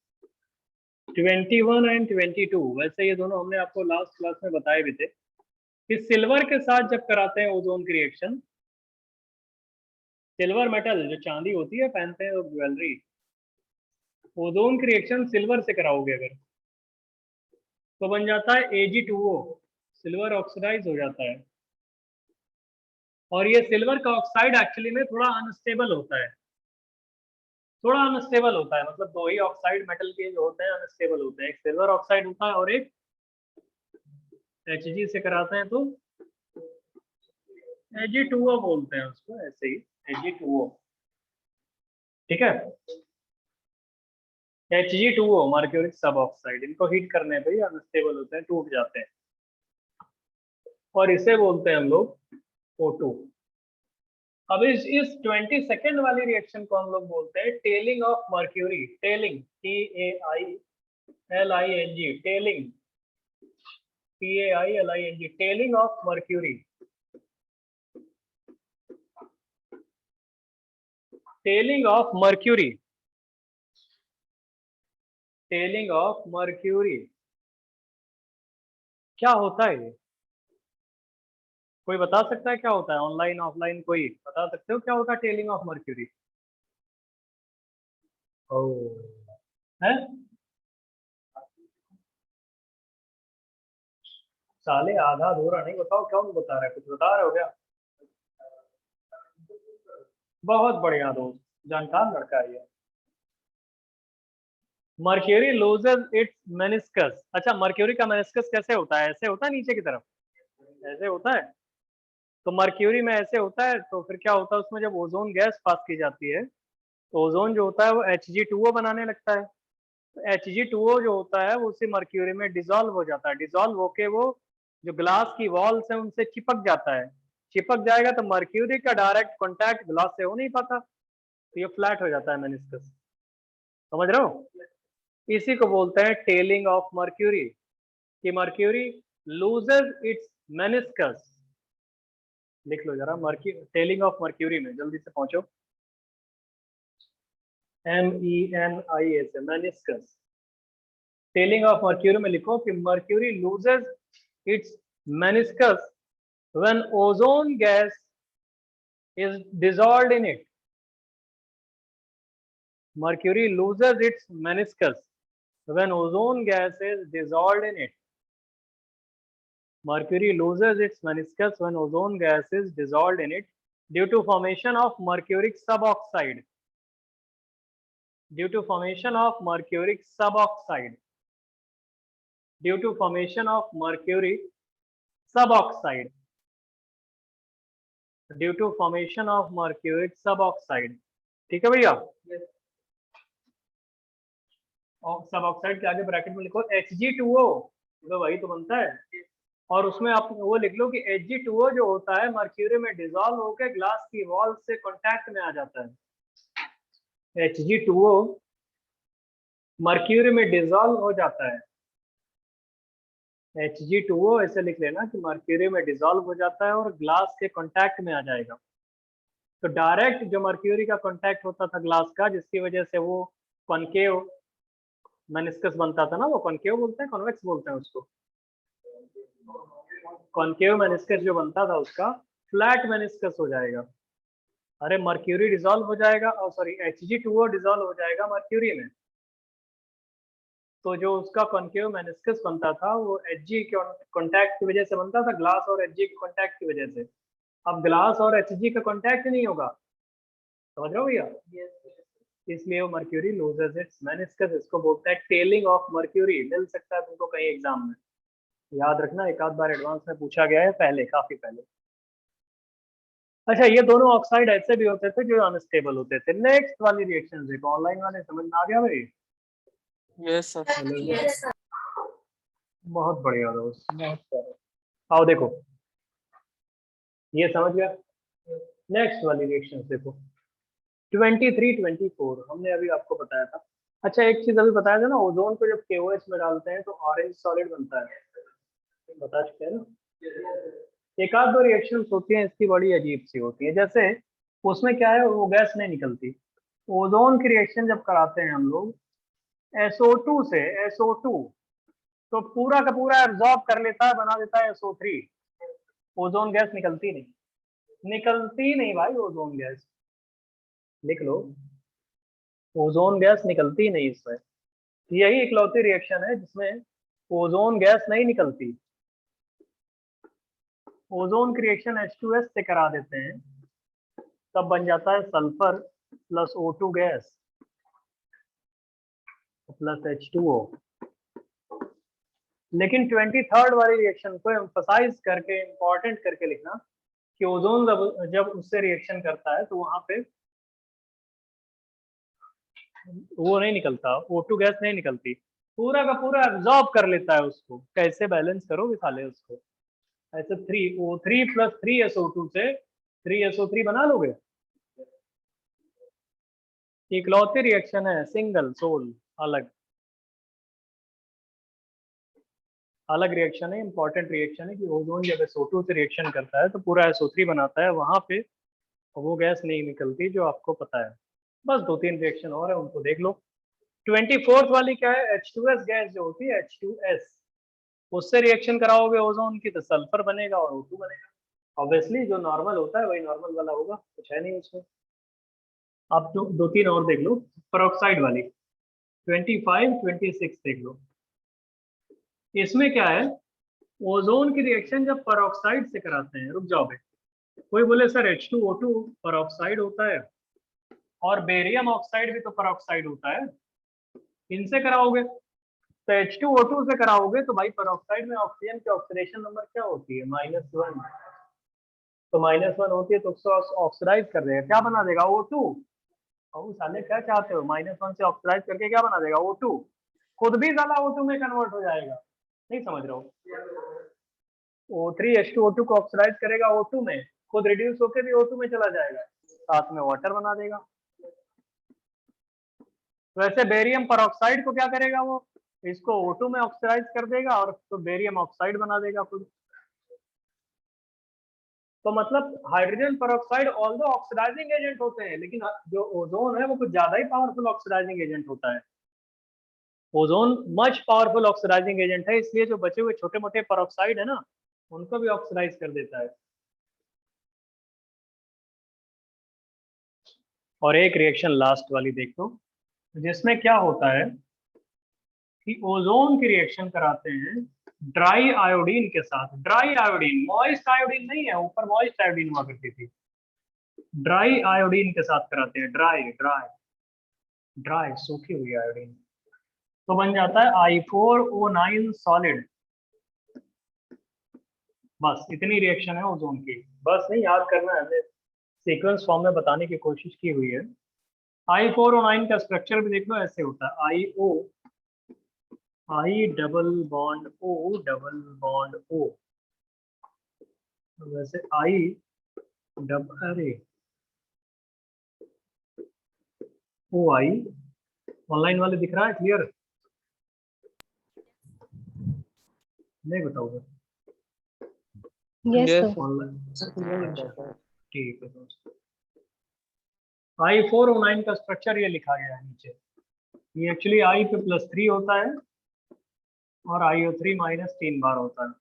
21 एंड 22। वैसे ये दोनों हमने आपको लास्ट क्लास में बताए भी थे कि सिल्वर के साथ जब कराते हैं ओजोन की रिएक्शन, सिल्वर मेटल जो चांदी होती है पहनते हैं लोग ज्वेलरी, ओजोन की रिएक्शन सिल्वर से कराओगे अगर तो बन जाता है Ag2O, सिल्वर ऑक्सीडाइज हो जाता है। और ये सिल्वर का ऑक्साइड एक्चुअली में थोड़ा अनस्टेबल होता है, थोड़ा अनस्टेबल होता है, मतलब दो ही ऑक्साइड मेटल के जो होते हैं अनस्टेबल होते हैं, एक सिल्वर ऑक्साइड होता है और एक Hg से कराते हैं तो Ag2O बोलते हैं उसको, ऐसे ही Ag2O, ठीक है। Hg2O मर्क्यूरिक सब ऑक्साइड, इनको हीट करने पे ही अनस्टेबल होते हैं, टूट जाते हैं, और इसे बोलते हैं हम लोग O2। अब इस 22nd वाली रिएक्शन को हम लोग बोलते हैं telling of mercury, telling, TAILING, telling, TAILING, telling of mercury, telling of mercury, telling of mercury क्या होता है? कोई बता सकता है क्या होता है? ऑनलाइन ऑफलाइन कोई बता सकते हो क्या होता है टेलिंग ऑफ मर्क्यूरी? ओ है साले, आधा अधूरा नहीं, बताओ क्या बता रहे हो, कुछ बता रहे हो क्या? बहुत बढ़िया दोस्त, जानकार लड़का है ये। Mercury loses it's meniscus. अच्छा, मर्क्यूरी का मेनिस्कस कैसे होता है? ऐसे होता है नीचे की तरफ, ऐसे होता है। तो मर्क्यूरी में ऐसे होता है, तो फिर क्या होता है उसमें, जब ओजोन गैस पास की जाती है तो ओजोन जो होता है वो Hg2O बनाने लगता है। तो Hg2O जो होता है वो उसी मर्क्यूरी में डिजोल्व हो जाता है, डिजोल्व होके वो जो ग्लास की वॉल्स है उनसे चिपक जाता है, चिपक जाएगा तो मर्क्यूरी का डायरेक्ट कांटेक्ट ग्लास से हो नहीं पाता, तो ये फ्लैट हो जाता है मेनिस्कस। समझ रहे हो? इसी को बोलते हैं टेलिंग ऑफ मर्क्यूरी, कि मर्क्यूरी लूजेस इट्स मेनिस्कस। लिख लो जरा, मर्क्यूरी, टेलिंग ऑफ मर्क्यूरी में जल्दी से पहुंचो, MENIS, meniscus. Telling of mercury में लिखो कि mercury loses it's meniscus when ozone gas is dissolved in it. Mercury loses its meniscus when ozone gas is dissolved in it. Mercury loses its meniscus when ozone gas is dissolved in it due to formation of mercuric suboxide. Due to formation of mercuric suboxide. Due to formation of mercury suboxide. Due to formation of mercuric suboxide. ठीक है भैया? सब ऑक्साइड के आगे ब्रैकेट में लिखो Hg2O, तो वही तो बनता है। और उसमें आप वो लिख लो कि Hg2O जो होता है मर्क्यूरी में डिजोल्व होकर ग्लास की वॉल से कांटेक्ट में आ जाता है। Hg2O मर्क्यूरी में डिजोल्व हो जाता है। Hg2O ऐसे लिख लेना कि मर्क्यूरी में डिजोल्व हो जाता है और ग्लास के कांटेक्ट में आ जाएगा। तो डायरेक्ट जो मर्क्यूरी का कांटेक्ट होता था ग्लास का, जिसकी वजह से वो कॉनकेव मेनिस्कस बनता था ना, वो कॉनकेव बोलते हैं कॉन्वेक्स बोलते हैं उसको, कॉनकेव मेनिस्कस जो बनता था उसका फ्लैट मेनिस्कस हो जाएगा। अरे मर्क्यूरी डिसॉल्व हो जाएगा, और सॉरी Hg2O डिसॉल्व हो जाएगा मर्क्यूरी में, तो जो उसका कॉनकेव मेनिस्कस बनता था वो Hg के कॉन्टैक्ट की वजह से बनता था, ग्लास और Hg के कॉन्टैक्ट की वजह से। अब ग्लास और Hg का कॉन्टैक्ट नहीं होगा, समझ रहे हो भैया? इसलिए वो मर्क्यूरी लूजेस इट्स मेनिस्कस, इसको बोलते हैं टेलिंग ऑफ मर्क्यूरी। मिल सकता है तुमको कहीं एग्जाम में, याद रखना, एक आध बार एडवांस में पूछा गया है पहले, काफी पहले। अच्छा, ये दोनों ऑक्साइड ऐसे भी होते थे जो अनस्टेबल होते थे। नेक्स्ट वाली रिएक्शन देखो, ऑनलाइन वाले समझ में आ गया भाई? Yes sir. बहुत बढ़िया दोस्त, आओ देखो, ये समझ गया। नेक्स्ट वाली रिएक्शन देखो, 23, 24 हमने अभी आपको बताया था। अच्छा एक चीज अभी बताया था ना, ओजोन को जब KOH में डालते हैं तो ऑरेंज सॉलिड बनता है, बता चुके हैं ना। एक आध दो रिएक्शन होती हैं इसकी, बड़ी अजीब सी होती है। जैसे उसमें क्या है, वो गैस नहीं निकलती। ओजोन की रिएक्शन जब कराते हैं हम लोग SO2 से SO2, तो पूरा का पूरा एब्जॉर्ब कर लेता है, बना देता है SO3। ओजोन गैस निकलती नहीं, निकलती नहीं भाई ओजोन गैस, लिख लो, ओजोन गैस निकलती नहीं इसमें। यही इकलौती रिएक्शन है जिसमें ओजोन गैस नहीं निकलती। ओजोन की रिएक्शन H2S से करा देते हैं, तब बन जाता है sulphur plus O2 gas plus H2O। लेकिन 23rd वाली रिएक्शन को एम्फसाइज करके, इंपॉर्टेंट करके लिखना कि ओजोन जब उससे रिएक्शन करता है तो वहां पे वो नहीं निकलता, O2 गैस नहीं निकलती, पूरा का पूरा एब्जॉर्ब कर लेता है उसको। कैसे बैलेंस करोगे साले उसको, ऐसे 3O3 प्लस 3SO2 से 3SO3 बना लोगे। इकलौती रिएक्शन है, सिंगल सोल, अलग अलग रिएक्शन है, इंपॉर्टेंट रिएक्शन है कि ओजोन जब SO2 से रिएक्शन करता है तो पूरा SO3 बनाता है, वहां पे वो गैस नहीं निकलती जो आपको पता है। बस दो तीन रिएक्शन और है, उनको देख लो। 24th वाली क्या है, H2S गैस जो होती है H2S, उससे रिएक्शन कराओगे ओजोन की तो सल्फर बनेगा और O2 बनेगा। ऑब्वियसली जो नॉर्मल होता है वही नॉर्मल वाला होगा, कुछ है नहीं उसमें। आप दो तीन और देख लो, पेरोक्साइड वाली 25 26 देख लो। इसमें क्या है, ओजोन की रिएक्शन जब पेरोक्साइड से कराते हैं, रुक जाओ भाई, कोई बोले सर H2O2 पेरोक्साइड होता है और बेरियम ऑक्साइड भी तो पेरोक्साइड होता है, इनसे कराओगे तो H2O2 से कराओगे तो भाई पेरोक्साइड में ऑक्सीजन की ऑक्सीडेशन नंबर क्या होती है, -1। तो -1 होती है तो उसको ऑक्सीडाइज कर देगा, क्या बना देगा, O2। और साले क्या चाहते हो, -1 से ऑक्सीडाइज करके क्या बना देगा, O2। खुद भी साला O2 में कन्वर्ट हो जाएगा, नहीं समझ रहे हो। O3 H2O2 को ऑक्सीडाइज करेगा O2 में, खुद रिड्यूस होकर भी O2 में चला जाएगा, साथ में वाटर बना देगा। वैसे बेरियम परऑक्साइड को क्या करेगा, वो इसको O2 में ऑक्सीडाइज कर देगा और तो बेरियम ऑक्साइड बना देगा खुद। तो मतलब hydrogen peroxide although oxidising agent होते हैं, लेकिन जो ओजोन है वो कुछ ज्यादा ही पावरफुल ऑक्सीडाइजिंग एजेंट होता है। Ozone much powerful oxidising agent है, इसलिए जो बचे हुए छोटे मोटे परऑक्साइड है ना, उनको भी ऑक्सीडाइज कर देता है। और एक रिएक्शन लास्ट वाली देख लो, जिसमें क्या होता है कि ओजोन की रिएक्शन कराते हैं ड्राई आयोडीन के साथ। ड्राई आयोडीन, मॉइस्ट आयोडीन नहीं है, ऊपर मॉइस्ट आयोडीन हुआ करती थी, ड्राई आयोडीन के साथ कराते हैं, ड्राई ड्राई ड्राई सूखी हुई आयोडीन, तो बन जाता है I4O9 सॉलिड। बस इतनी रिएक्शन है ओजोन की, बस नहीं याद करना है, हमने सीक्वेंस फॉर्म में बताने की कोशिश की हुई है। I4O9 का स्ट्रक्चर भी देख लो, ऐसे होता है IO, I double bond O double bond O। वैसे I डबल, अरे OI, ऑनलाइन वाले दिख रहा है क्लियर, नहीं बताओगे Yes, Yes, sir. sir. Online, अच्छा ठीक है दोस्त। I4O9 का स्ट्रक्चर ये लिखा गया है नीचे, ये एक्चुअली I पे +3 होता है और IO3 -3 बार होता है।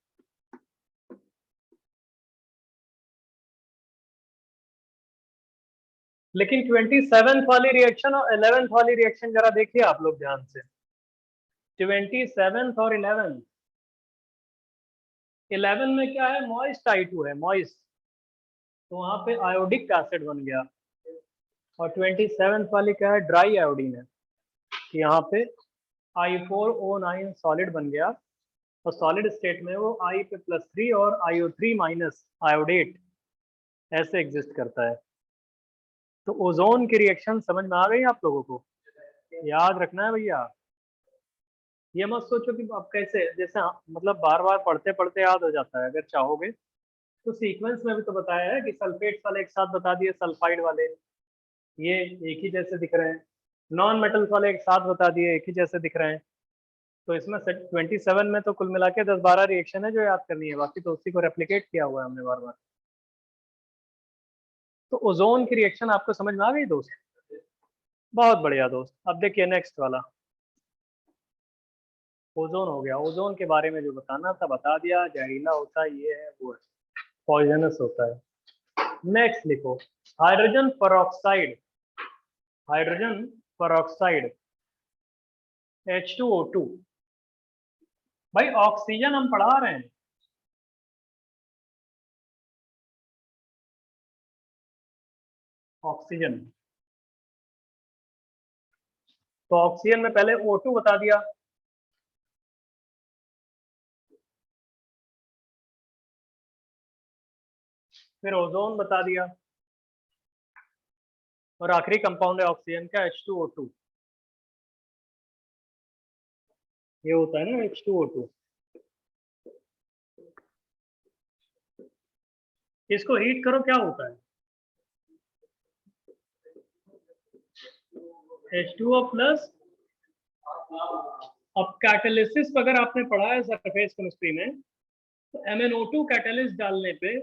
लेकिन 27th वाली रिएक्शन और 11th वाली रिएक्शन जरा देखिए आप लोग ध्यान से, 27th और 11th। 11 में क्या है, मॉइस्ट I2 है, मॉइस्ट, तो वहां पे आयोडिक एसिड बन गया। और 27th वाली क्या है, ड्राई आयोडीन है, यहाँ पे I4O9 सॉलिड बन गया, और सॉलिड स्टेट में वो I पे +3 और IO3 माइनस आयोडेट ऐसे एग्जिस्ट करता है। तो ओजोन की रिएक्शन समझ में आ गई आप लोगों को, याद रखना है भैया। ये मत सोचो कि आप कैसे, जैसे मतलब बार बार पढ़ते पढ़ते याद हो जाता है, अगर चाहोगे तो सीक्वेंस में भी तो बताया है कि सल्फेट वाले एक साथ बता दिए, सल्फाइड वाले ये एक ही जैसे दिख रहे हैं, नॉन मेटल्स वाले एक साथ बता दिए, एक ही जैसे दिख रहे हैं। तो इसमें 27 में तो कुल मिला के 10-12 रिएक्शन है जो याद करनी है, बाकी तो उसी को रेप्लिकेट किया हुआ है हमने बार बार। तो ओजोन की रिएक्शन आपको समझ में आ गई दोस्त? बहुत बढ़िया दोस्त। अब देखिए नेक्स्ट वाला, ओजोन हो गया। ओजोन के बारे में जो बताना था बता दिया, जहरीला होता है, ये है वो है, पॉइजनस होता है। नेक्स्ट लिखो, hydrogen peroxide, hydrogen peroxide H2O2। भाई ऑक्सीजन हम पढ़ा रहे हैं, ऑक्सीजन। तो ऑक्सीजन में पहले O2 बता दिया, फिर ओजोन बता दिया, और आखिरी कंपाउंड है ऑक्सीजन का H2O2। ये होता है ना H2O2। इसको हीट करो क्या होता है, H2O प्लस। अब कैटालिसिस अगर आपने पढ़ा है सरफेस केमिस्ट्री में, तो MnO2 कैटालिस्ट डालने पे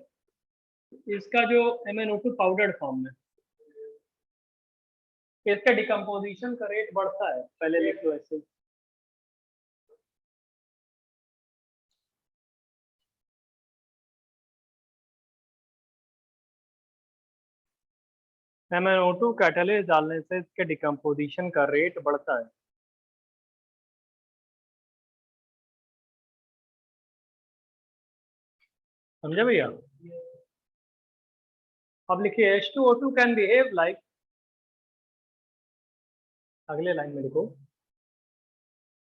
इसका जो MnO2 पाउडर्ड फॉर्म में, इसका डिकम्पोजिशन का रेट बढ़ता है, पहले लिख लो ऐसे। MnO2 कैटालिस्ट डालने से इसके डिकम्पोजिशन का रेट बढ़ता है। समझे भैया? अब लिखिए H2O2 कैन बिहेव लाइक, अगले लाइन में लिखो,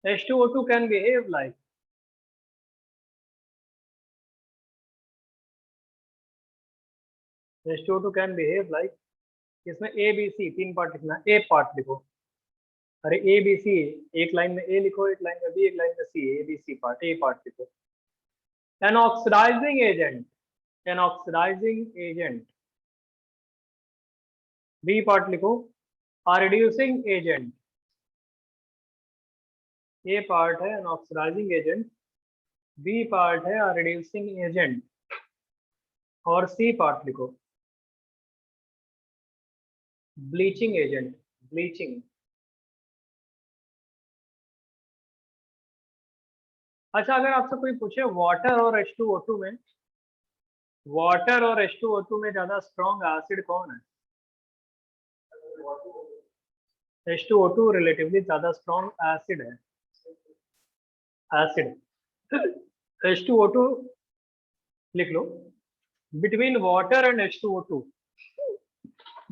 H2O2 can behave like, H2O2 can behave like, इसमें A B C 3 पार्ट लिखना, A पार्ट लिखो। अरे A B C, एक लाइन में A लिखो, एक लाइन में B, एक लाइन में C, A B C part, A part लिखो। An oxidizing agent, an oxidizing agent, B part लिखो, a reducing agent, A part है an oxidizing agent, B part है a reducing agent, और C पार्ट लिखो ब्लीचिंग एजेंट, ब्लीचिंग। अच्छा, अगर आपसे कोई पूछे वाटर और H2O2 में, वाटर और H2O2 में ज्यादा स्ट्रॉन्ग एसिड कौन है? H2O2 रिलेटिवली ज्यादा स्ट्रॉन्ग एसिड है, एसिड। H2O2 लिख लो, between water and H2O2,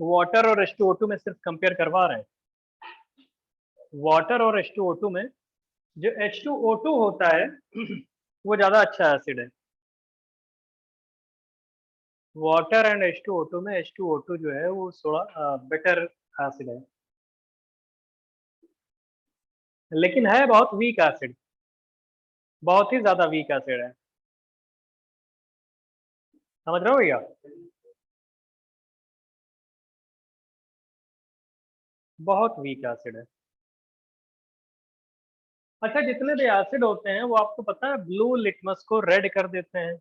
water और H2O2 में सिर्फ कंपेयर करवा रहे हैं। वाटर और H2O2 में जो H2O2 होता है वो ज्यादा अच्छा एसिड है। वाटर एंड H2O2 में H2O2 जो है वो थोड़ा बेटर एसिड है, लेकिन है बहुत वीक एसिड, बहुत ही ज्यादा वीक एसिड है। समझ रहे हो भैया? बहुत वीक एसिड है। अच्छा, जितने भी एसिड होते हैं वो आपको पता है ब्लू लिटमस को रेड कर देते हैं,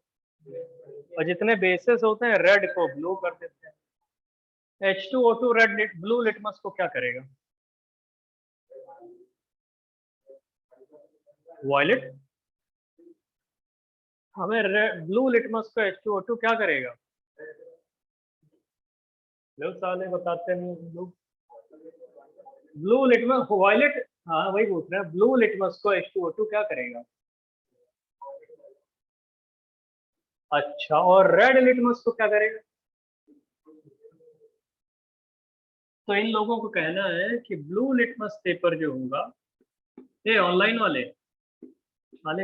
और जितने बेसिस होते हैं रेड को ब्लू कर देते हैं। H2O2 रेड ब्लू लिटमस को क्या करेगा? वॉयलेट। हमें ब्लू लिटमस को H2O2 क्या करेगा? लो साले बताते हैं लोग। ब्लू लिटमस वॉयलेट, हाँ वही पूछ रहे हैं, ब्लू लिटमस को H2O2 क्या करेगा? अच्छा, और रेड लिटमस को क्या करेगा? तो इन लोगों को कहना है कि ब्लू लिटमस पेपर जो होगा, ये ऑनलाइन वाले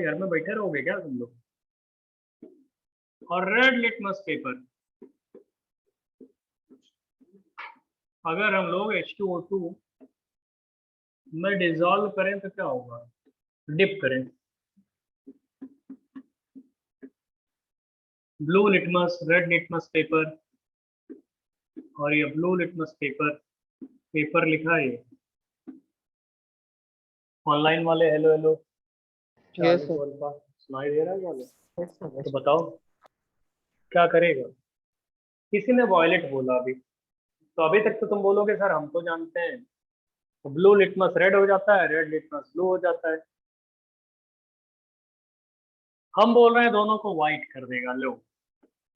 घर में बैठे रहोगे क्या तुम लोग? और रेड लिटमस पेपर अगर हम लोग H2O2 में डिसॉल्व करें तो क्या होगा? डिप करें। Blue litmus, red litmus paper, और ये ब्लू लिटमस पेपर, पेपर लिखा है ऑनलाइन वाले hello hello, Yes, sir. Alpha सुनाई दे रहा है वाले? Yes, sir. तो बताओ क्या करेगा? किसी ने वॉयलेट बोला अभी, तो अभी तक तो तुम बोलोगे सर हम तो जानते हैं, तो ब्लू लिटमस रेड हो जाता है, रेड लिटमस ब्लू हो जाता है। हम बोल रहे हैं दोनों को व्हाइट कर देगा। लो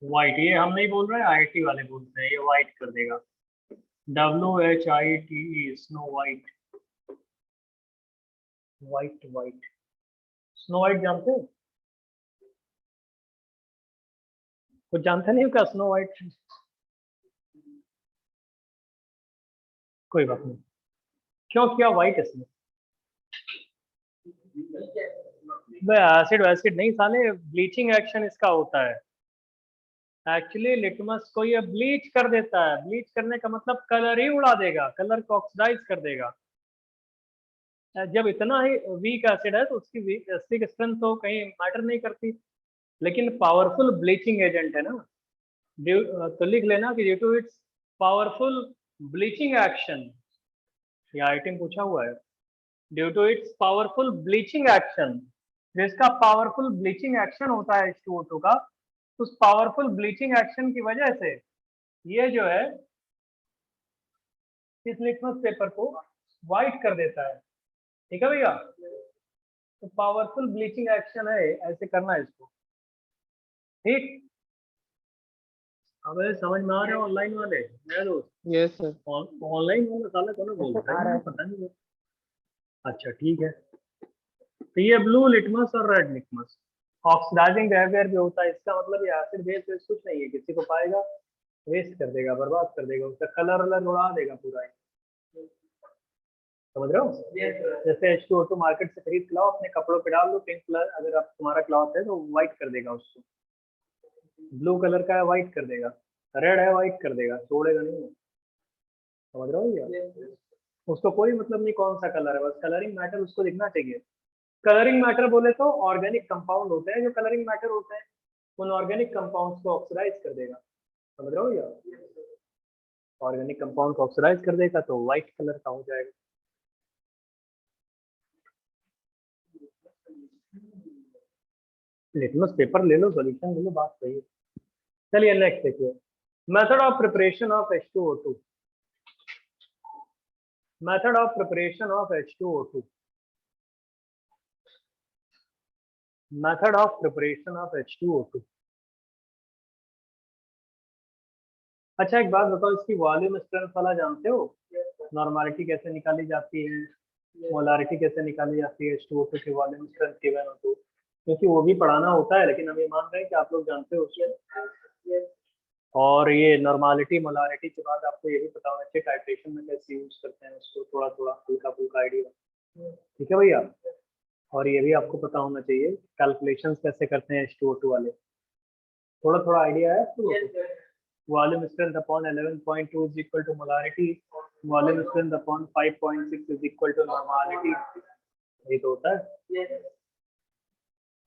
व्हाइट, ये हम नहीं बोल रहे हैं, आईटी वाले बोलते हैं, ये व्हाइट कर देगा। WHITE, snow white, white white. Snow white जानते हो? कुछ जानते नहीं हो क्या स्नो व्हाइट? कोई बात नहीं। क्यों किया व्हाइट इसने? एसिड वैसिड नहीं साले, ब्लीचिंग एक्शन इसका होता है। एक्चुअली लिटमस को ये ब्लीच कर देता है। ब्लीच करने का मतलब कलर ही उड़ा देगा, कलर को ऑक्सीडाइज कर देगा। जब इतना ही वीक एसिड है तो उसकी एसिडिक स्ट्रेंथ तो कहीं मैटर नहीं करती, लेकिन पावरफुल ब्लीचिंग एजेंट है ना। तो लिख लेना कि due to its powerful bleaching action, ये आइटम पूछा हुआ है। Due to its powerful bleaching action, जिसका पावरफुल ब्लीचिंग एक्शन होता है H2O2 का, उस पावरफुल ब्लीचिंग एक्शन की वजह से ये जो है इस लिटमस पेपर को व्हाइट कर देता है। ठीक है भैया? तो पावरफुल ब्लीचिंग एक्शन है, ऐसे करना है इसको। ठीक, अब समझ में आ रहे हो ऑनलाइन वाले मेरे दोस्त? Yes, sir. ऑनलाइन वाला साला कौन बोलता है पता नहीं है। अच्छा ठीक है, तो ये ब्लू लिटमस और रेड लिटमस ऑक्सीडाइजिंग बिहेवियर भी होता है इसका। मतलब ये एसिड बेस कुछ नहीं है, किसी को पाएगा वेस्ट कर देगा, बर्बाद कर देगा, उसका कलर वलर उड़ा देगा पूरा ही। समझ रहे हो? जैसे H2O2 मार्केट से खरीद के लाओ, अपने कपड़ों पे डाल दो, पिंक कलर अगर आप तुम्हारा क्लॉथ है तो व्हाइट कर देगा उसको। ब्लू कलर का है व्हाइट कर देगा, रेड है व्हाइट कर देगा, छोड़ेगा नहीं। समझ रहे हो भैया? उसको कोई मतलब नहीं कौन सा कलर है, बस कलरिंग मैटर उसको दिखना चाहिए। कलरिंग मैटर बोले तो ऑर्गेनिक कंपाउंड होते हैं जो कलरिंग मैटर होते हैं, उन ऑर्गेनिक कंपाउंड्स को ऑक्सीडाइज कर देगा। समझ रहे हो भैया? ऑर्गेनिक कंपाउंड को ऑक्सीडाइज कर देगा तो व्हाइट कलर का हो जाएगा। लिटमस पेपर ले लो, सॉल्यूशन ले लो, बात सही है। चलिए नेक्स्ट देखिए, method of preparation of H2O2। Method of preparation of H2O2। Method of preparation of H2O2। अच्छा एक बात बताओ, इसकी वॉल्यूम स्ट्रेंथ वाला जानते हो? नॉर्मलिटी कैसे निकाली जाती है, मोलारिटी कैसे निकाली जाती है H2O2 की वॉल्यूम स्ट्रेंथ गिवन हो तो? क्योंकि वो भी पढ़ाना होता है, लेकिन हम ये मान रहे हैं कि आप लोग जानते हो उसको। और ये नॉर्मलिटी मोलारिटी के बाद आपको ये भी पता होना चाहिए टाइट्रेशन में कैसे यूज करते हैं उसको, थोड़ा थोड़ा हल्का फुल्का आइडिया। ठीक है भैया? और ये भी आपको पता होना चाहिए कैलकुलेशंस कैसे करते हैं H2O2 वाले, थोड़ा थोड़ा आइडिया है आपको? Volume strength upon 11.2 is equal to molarity, volume strength upon 5.6 is equal to normality, यही तो होता है।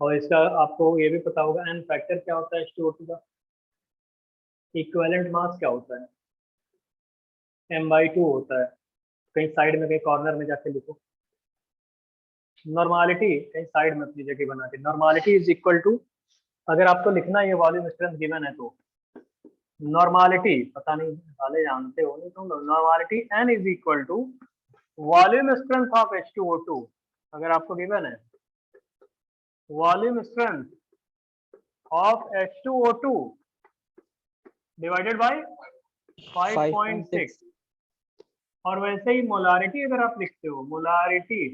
और इसका आपको ये भी पता होगा एन फैक्टर क्या होता है H2O2 का, इक्विवेलेंट मास क्या होता है, m/2 होता है। कहीं साइड में कहीं कॉर्नर में जाके लिखो नॉर्मलिटी, कहीं साइड में अपनी जगह बना के, नॉर्मलिटी इज इक्वल टू, अगर आपको लिखना है ये वॉल्यूम स्ट्रेंथ गिवन है तो नॉर्मलिटी, पता नहीं वाले जानते हो नहीं तुम लोग, normality n is equal to volume strength of H2O2, अगर आपको गिवन है volume strength of H2O2 divided by 5.6। और वैसे ही मोलारिटी अगर आप लिखते हो, molarity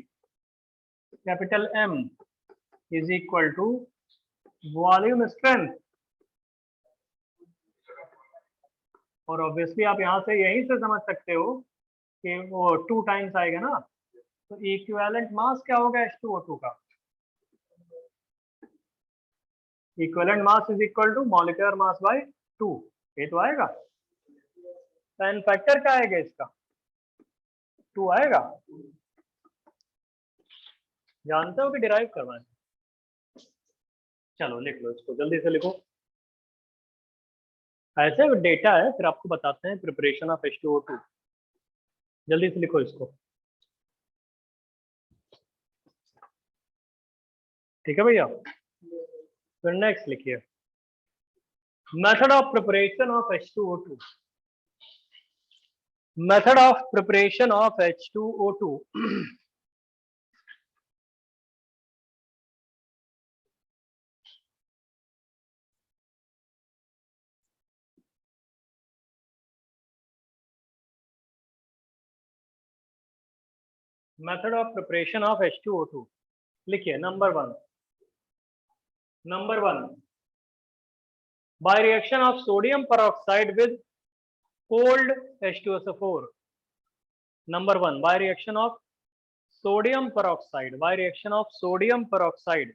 capital M is equal to volume strength, और ऑब्वियसली आप यहाँ से यहीं से समझ सकते हो कि वो 2 टाइम्स आएगा ना, तो इक्विवेलेंट मास क्या होगा H2O2 का, equivalent mass is equal to molecular mass by 2, ये तो आएगा। तो एन फैक्टर क्या आएगा इसका, 2 आएगा। जानते हो कि डिराइव करना है? चलो लिख लो इसको, जल्दी से लिखो। ऐसे डेटा है, फिर आपको बताते हैं प्रिपरेशन ऑफ H2O2। जल्दी से लिखो इसको। ठीक है भैया। फिर नेक्स्ट लिखिए, method of preparation of H2O2। Method of preparation of H2O2। Method of preparation of H2O2 लिखिए। Number one, by reaction of sodium peroxide with cold H2SO4। number 1, by reaction of sodium peroxide, by reaction of sodium peroxide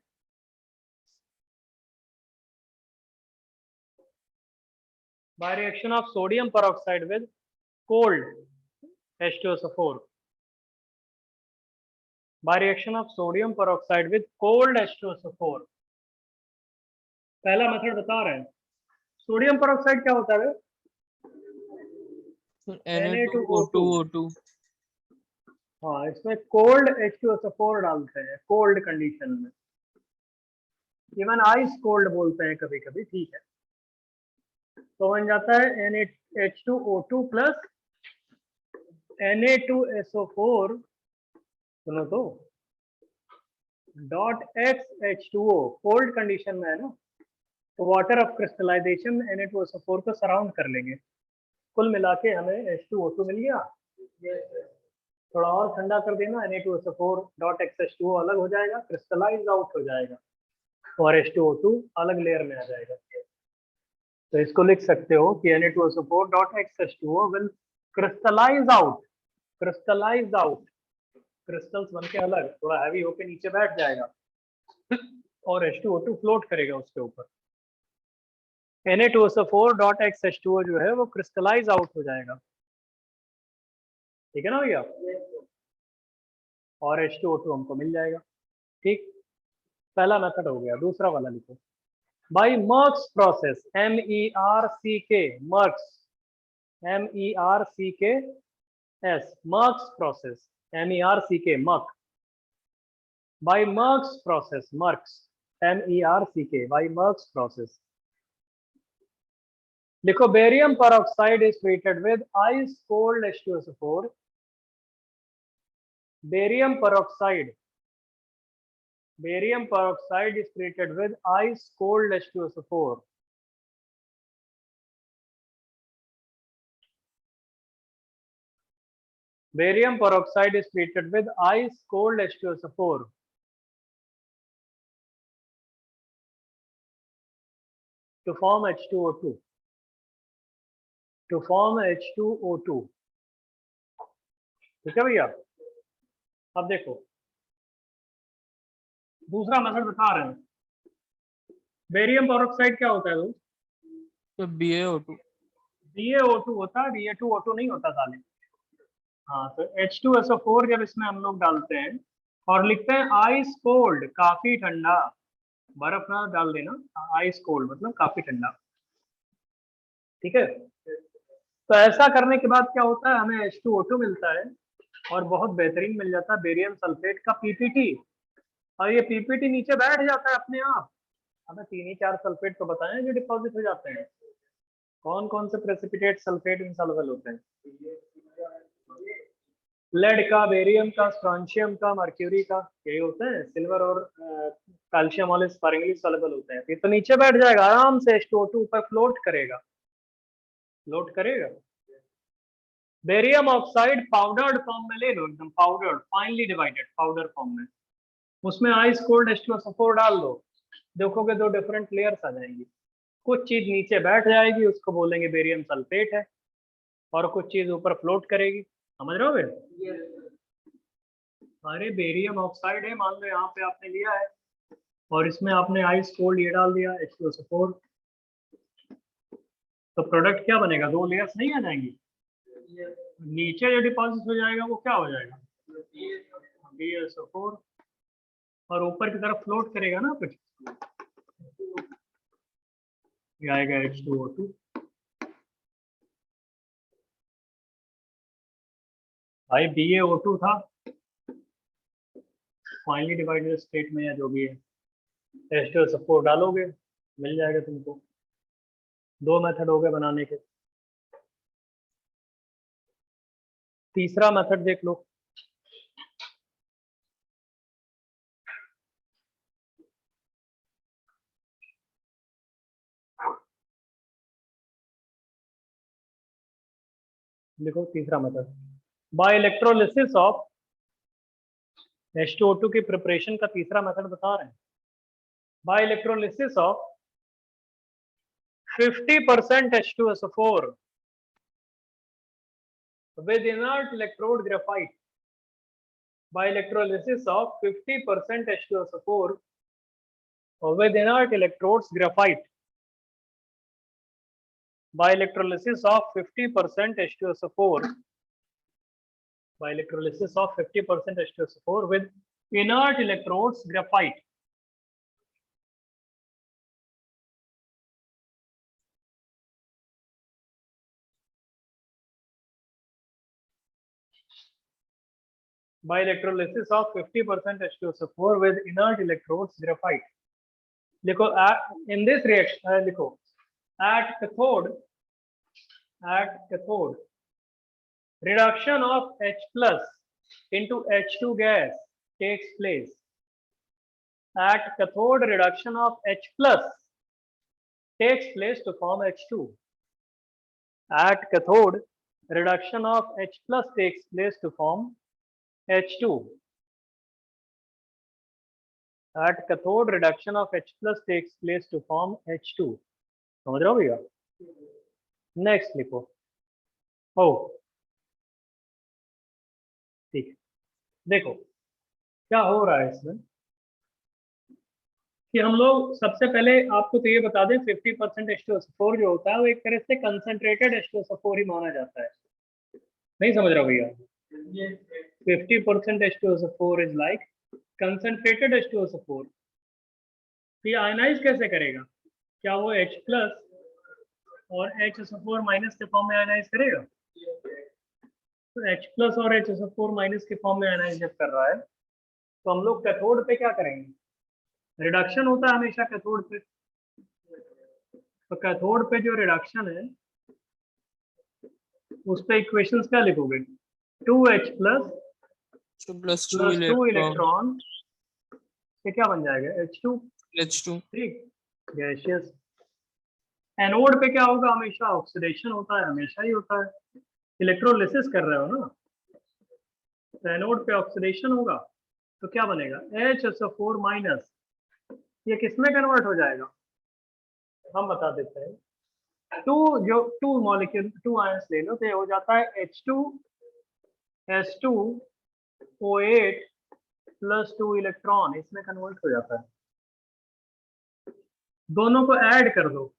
by reaction of sodium peroxide with cold H2SO4, by reaction of sodium peroxide with cold H2SO4। पहला मेथड बता रहे हैं। सोडियम पेरोक्साइड क्या होता है? Na2O2। हाँ, इसमें कोल्ड H2SO4 डालते हैं कोल्ड कंडीशन में, इवन आइस कोल्ड बोलते हैं कभी कभी, ठीक है। तो बन जाता है NaH2O2 प्लस Na2SO4, सुनो तो, डॉट XH2O, कोल्ड कंडीशन में है ना, तो वाटर ऑफ क्रिस्टलाइजेशन Na2SO4 को सराउंड कर लेंगे। कुल मिला के हमें H2O2 मिल गया। थोड़ा और ठंडा कर देना, Na2SO4 डॉट XH2O अलग हो जाएगा, क्रिस्टलाइज आउट हो जाएगा और H2O2 अलग लेयर में आ जाएगा। तो इसको लिख सकते हो कि Na2SO4 dot XH2O will crystallise out, crystals बन के अलग, थोड़ा हैवी होके नीचे बैठ जाएगा और H2O2 फ्लोट करेगा उसके ऊपर। Na2SO4 डॉट XH2O जो है वो क्रिस्टलाइज आउट हो जाएगा, ठीक है ना भैया, और H2O2 हमको मिल जाएगा। ठीक, पहला मेथड हो गया। दूसरा वाला लिखो, by Merck's process, MERCK, Merck's, MERCKS, Merck's process, MERCK, Merck, by Merck's process, Merck's, MERCK, by Merck's process. लिखो, barium peroxide is treated with ice cold H2SO4। बेरियम peroxide is treated with ice cold H2SO4। Barium peroxide is treated with ice cold H2SO4 to form H2O2, ठीक है भैया। अब देखो, दूसरा मेथड बता रहे हैं। बेरियम पेरोक्साइड क्या होता है दोस्त? तो BaO2 होता है, Ba2O2 नहीं होता साले। हाँ, तो H2SO4 जब इसमें हम लोग डालते हैं और लिखते हैं आइस कोल्ड, काफी ठंडा, बर्फ ना डाल देना, आइस कोल्ड मतलब काफी ठंडा, ठीक है। तो ऐसा करने के बाद क्या होता है, हमें H2O2 मिलता है और बहुत बेहतरीन मिल जाता है बेरियम सल्फेट का PPT, और ये PPT नीचे बैठ जाता है अपने आप। हमें 3 ही 4 सल्फेट तो बताएं जो डिपॉजिट हो जाते हैं। कौन कौन से प्रेसिपिटेट सल्फेट इनसॉल्युबल होते हैं? लेड का, बेरियम का, स्ट्रॉन्शियम का, मर्क्यूरी का, यही होते हैं। सिल्वर और कैल्शियम वाले स्पारिंगली सॉल्युबल होते हैं। फिर तो नीचे बैठ जाएगा आराम से, H2O2 ऊपर फ्लोट करेगा। बेरियम ऑक्साइड पाउडर्ड फॉर्म में ले लो, एकदम powdered, finally divided powder form में, उसमें आइस कोल्ड H2SO4 डाल दो, देखोगे 2 डिफरेंट लेयर्स आ जाएंगी। कुछ चीज नीचे बैठ जाएगी, उसको बोलेंगे बेरियम सल्फेट है, और कुछ चीज ऊपर फ्लोट करेगी। समझ रहे हो? अरे बेरियम ऑक्साइड है, मान लो यहाँ पे आपने लिया है और इसमें आपने आइस कोल्ड ये डाल दिया H2SO4, तो प्रोडक्ट क्या बनेगा? 2 लेयर्स नहीं आ जाएंगी? नीचे जो डिपॉजिट हो जाएगा वो क्या हो जाएगा? BaSO4, और ऊपर की तरफ फ्लोट करेगा ना कुछ, ये आएगा H2O2। भाई BaO2 था, फाइनली डिवाइडेड स्टेट में या जो भी है, H2SO4 डालोगे, मिल जाएगा तुमको। 2 मेथड हो गए बनाने के। तीसरा मेथड देख लो। देखो तीसरा method, bye electrolysis of H2O2 की प्रिपरेशन का तीसरा मेथड बता रहे हैं। By electrolysis of 50% H2SO4 with inert electrode graphite. By electrolysis of 50% H2SO4 with inert electrodes graphite. By electrolysis of 50% H2SO4 by electrolysis of 50% H2SO4 with inert electrodes graphite. By electrolysis of 50% H2SO4 with inert electrodes graphite. देखो in this reaction देखो at cathode reduction of H plus into H2 gas takes place. At cathode reduction of H plus takes place to form H2. At cathode reduction of H plus takes place to form H2. At cathode reduction of H plus takes place to form H2. समझ रहे हो भैया? नेक्स्ट लिखो। ओ ठीक है, देखो क्या हो रहा है इसमें कि हम लोग सबसे पहले आपको तो ये बता दें 50% H2SO4 जो होता है वो एक तरह से कंसंट्रेटेड H2SO4 ही माना जाता है। नहीं समझ रहा भैया? 50% H2SO4 is like concentrated H2SO4। तो ये आयनाइज कैसे करेगा? क्या वो H प्लस और HSO4 माइनस के फॉर्म में आयनाइज करेगा? तो H प्लस और HSO4 माइनस के फॉर्म में आयनाइज जब कर रहा है तो हम लोग कैथोड पे क्या करेंगे? रिडक्शन होता है हमेशा कैथोड पे। तो कैथोड पे जो रिडक्शन है उस पे इक्वेशंस क्या लिखोगे? 2H प्लस 2 इलेक्ट्रॉन से क्या बन जाएगा? H2। ठीक, गैसियस। एनोड पे क्या होगा? हमेशा ऑक्सीडेशन होता है, हमेशा ही होता है। इलेक्ट्रोलिसिस कर रहे हो ना, तो एनोड पे ऑक्सीडेशन होगा तो क्या बनेगा? HSO4 minus. ये किसमें कन्वर्ट हो जाएगा? हम बता देते हैं। टू मॉलिक्यूल 2 आयंस ले लो तो ये हो जाता है H2S2O8 प्लस 2 इलेक्ट्रॉन, इसमें कन्वर्ट हो जाता है। दोनों को ऐड कर दो,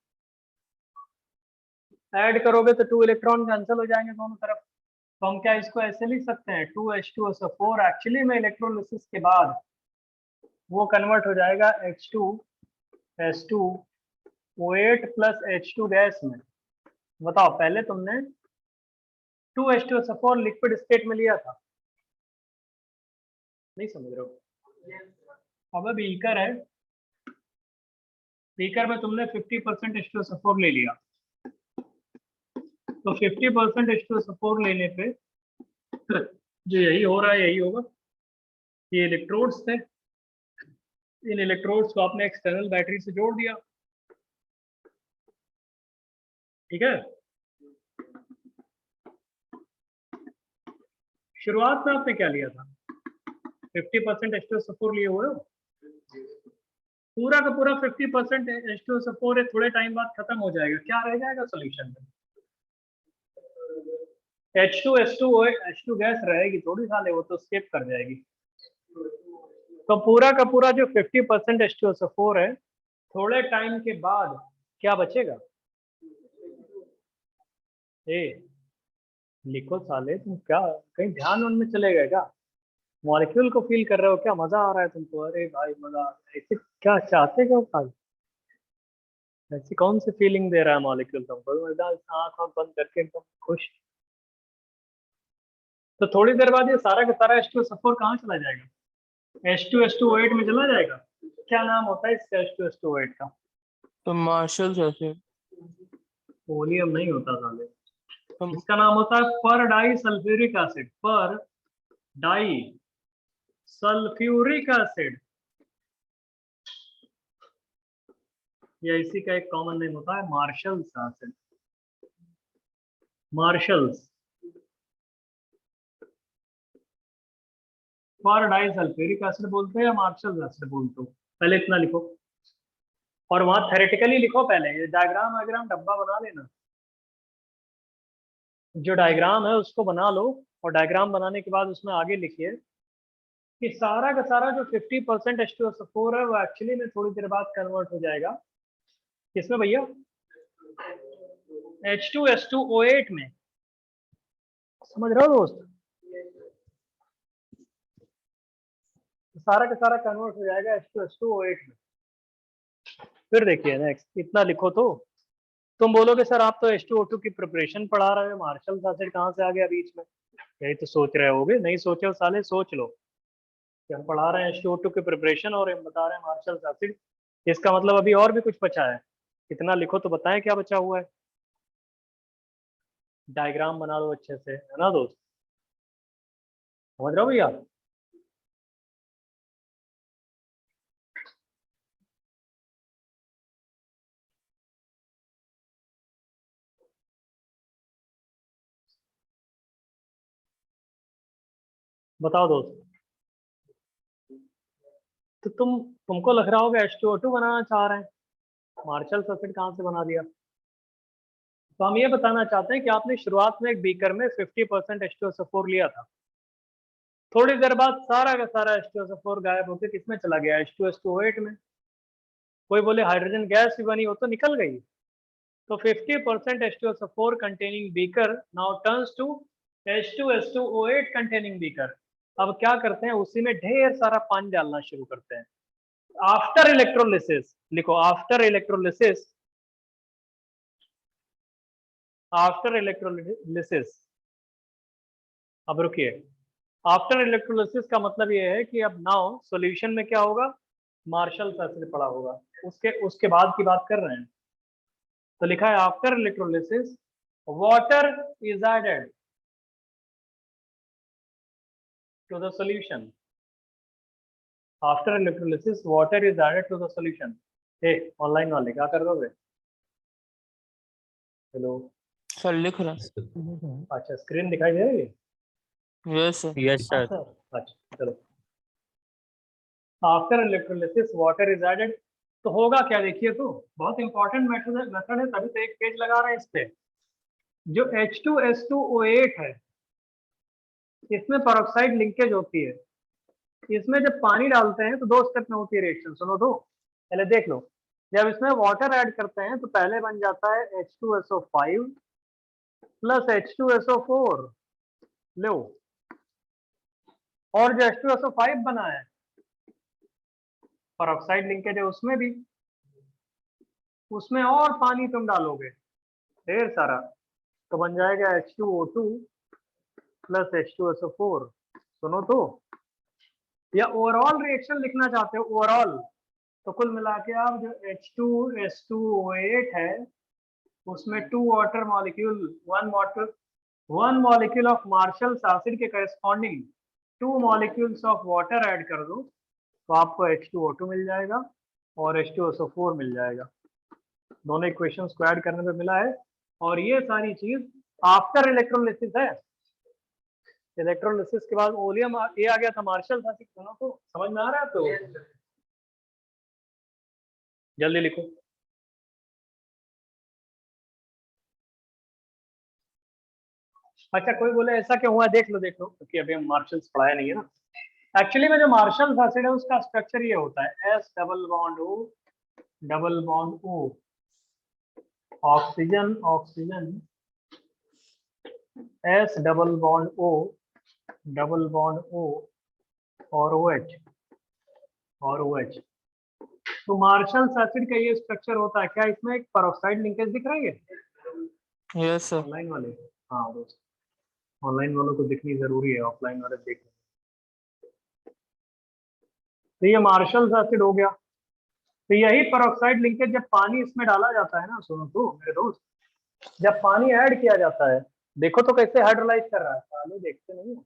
ऐड करोगे तो 2 इलेक्ट्रॉन कैंसिल हो जाएंगे दोनों तरफ। तो हम क्या इसको ऐसे लिख सकते हैं? 2H2SO4 एक्चुअली में इलेक्ट्रोलिसिस के बाद वो कन्वर्ट हो जाएगा H2S2O8 प्लस H2 गैस में। बताओ, पहले तुमने 2H2SO4 लिक्विड स्टेट में लिया था, नहीं समझ रहे हो? अब बीकर है, बीकर में तुमने 50% H2SO4 ले लिया, तो 50% H2SO4 लेने पे जो यही हो रहा है यही होगा। ये इलेक्ट्रोड्स थे, इन इलेक्ट्रोड्स को आपने एक्सटर्नल बैटरी से जोड़ दिया, ठीक है। शुरुआत में आपने क्या लिया था? 50% H2SO4 लिए हुए हो। पूरा का पूरा 50% H2SO4 थोड़े टाइम बाद खत्म हो जाएगा, क्या रह जाएगा सोल्यूशन में? H2 गैस रहेगी थोड़ी साले, वो तो स्किप कर जाएगी। तो पूरा का पूरा जो 50% H2SO4 है, थोड़े टाइम के बाद क्या बचेगा? ए लिखो साले, तुम क्या कहीं ध्यान उनमें चले गए क्या? मॉलिक्यूल को फील कर रहे हो क्या? मजा आ रहा है तुमको? अरे भाई मजा, ऐसे क्या चाहते हो भाई? ऐसी कौन सी फीलिंग दे रहा है मॉलिक्यूल तुमको? आँख बंद करके एकदम खुश। तो थोड़ी देर बाद ये सारा का सारा H2SO4 कहाँ चला जाएगा? H2S2O8 में चला जाएगा। क्या नाम होता है इस H2SO8 का? तो मार्शल एसिड। पोलियम नहीं होता साले, तो इसका नाम होता है पर डाई सल्फ्यूरिक एसिड। पर डाई सल्फ्यूरिक एसिड, या इसी का एक कॉमन नेम होता है मार्शल्स एसिड। मार्शल्स, पर डाई सल्फ्यूरिक एसिड बोलते हैं या मार्शल्स एसिड बोलते हो, पहले इतना लिखो और वहां थेरेटिकली लिखो। पहले ये डायग्राम वायग्राम डब्बा बना लेना, जो डायग्राम है उसको बना लो, और डायग्राम बनाने के बाद उसमें आगे लिखिए कि सारा का सारा जो 50% H2SO4 है वो एक्चुअली में थोड़ी देर बाद कन्वर्ट हो जाएगा किसमें भैया? H2S2O8 में। समझ रहे हो दोस्त? सारा का सारा कन्वर्ट हो जाएगा H2SO8 में। फिर देखिए नेक्स्ट, इतना लिखो तो तुम बोलोगे सर आप तो H2O2 की प्रिपरेशन पढ़ा रहे हो, मार्शल एसिड कहाँ से आ गया बीच में? यही तो सोच रहे होगे, नहीं सोचे हो साले, सोच लो कि हम पढ़ा रहे हैं H2O2 की प्रिपरेशन और हम बता रहे हैं मार्शल एसिड। इसका मतलब अभी और भी कुछ बचा है, इतना लिखो तो बताएं क्या बचा हुआ है। डायग्राम बना दो अच्छे से, है ना दोस्त? समझ रहे हो भैया? बताओ दोस्त। तो तुमको लग रहा होगा H2O2 बनाना चाह रहे हैं, मार्शल एसिड कहाँ से बना दिया? तो हम ये बताना चाहते हैं कि आपने शुरुआत में एक बीकर में 50% H2SO4 लिया था, थोड़ी देर बाद सारा का सारा H2SO4 गायब होकर किसमें चला गया? H2SO8 में। कोई बोले हाइड्रोजन गैस भी बनी, हो तो निकल गई। तो 50% H2SO4 containing beaker now turns to H2S2O8 containing beaker। अब क्या करते हैं, उसी में ढेर सारा पानी डालना शुरू करते हैं। आफ्टर इलेक्ट्रोलिसिस लिखो, आफ्टर इलेक्ट्रोलिसिस, आफ्टर इलेक्ट्रोलिसिस। अब रुकिए, आफ्टर इलेक्ट्रोलिसिस का मतलब ये है कि अब नाउ सॉल्यूशन में क्या होगा? मार्शल एसिड पड़ा होगा, उसके बाद की बात कर रहे हैं। तो लिखा है after electrolysis water is added to the solution। After electrolysis, water is added to the solution। Hey online वाले क्या कर रहे हो? हेलो, सर लिख रहा। अच्छा स्क्रीन दिखाई दे रही है? Yes sir. Yes sir. अच्छा चलो। After electrolysis water is added, तो होगा क्या देखिए, तो बहुत इंपॉर्टेंट मेथड है, तभी तो एक पेज लगा रहे हैं इस पे। जो H2S2O8 है इसमें पेरोक्साइड लिंकेज होती है। इसमें जब पानी डालते हैं तो दो स्टेप में होती है रिएक्शन, सुनो तो पहले देख लो। जब इसमें वाटर ऐड करते हैं तो पहले बन जाता है H2SO5 प्लस H2SO4 लो, और जो H2SO5 बना है पेरोक्साइड लिंकेज है उसमें भी, उसमें और पानी तुम डालोगे ढेर सारा, तो बन जाएगा H2O2 प्लस H2SO4। सुनो तो, या ओवरऑल रिएक्शन लिखना चाहते हो ओवरऑल, तो कुल मिला के आप जो H2S2O8 है उसमें 2 water molecule, 1 molecule of Marshall acid के corresponding 2 molecules of water add कर दो तो आपको H2O2 मिल जाएगा और H2SO4 मिल जाएगा। दोनों इक्वेशंस को ऐड करने पे मिला है, और ये सारी चीज आफ्टर इलेक्ट्रोलिसिस है। इलेक्ट्रोलिसिस के बाद ओलियम ये आ गया था मार्शल एसिड। सुनो तो, समझ में आ रहा है? तो जल्दी लिखो। अच्छा कोई बोले ऐसा क्यों हुआ, देख लो क्योंकि अभी हम मार्शल्स पढ़ाया नहीं है ना। एक्चुअली में जो मार्शल एसिड है उसका स्ट्रक्चर ये होता है S double bond O oxygen oxygen, S double bond O और OH। तो मार्शल एसिड का ये स्ट्रक्चर होता है। क्या इसमें एक पेरोक्साइड लिंकेज दिख रही है? Yes sir. ऑनलाइन वाले, हाँ दोस्त, ऑनलाइन वालों को दिखनी जरूरी है, ऑफलाइन वाले देख। तो ये मार्शल एसिड हो गया, तो यही पेरोक्साइड लिंकेज जब पानी इसमें डाला जाता है ना, सुनो तो मेरे दोस्त, जब पानी ऐड किया जाता है, देखो तो कैसे हाइड्रोलाइज कर रहा है, साले देखते नहीं हो।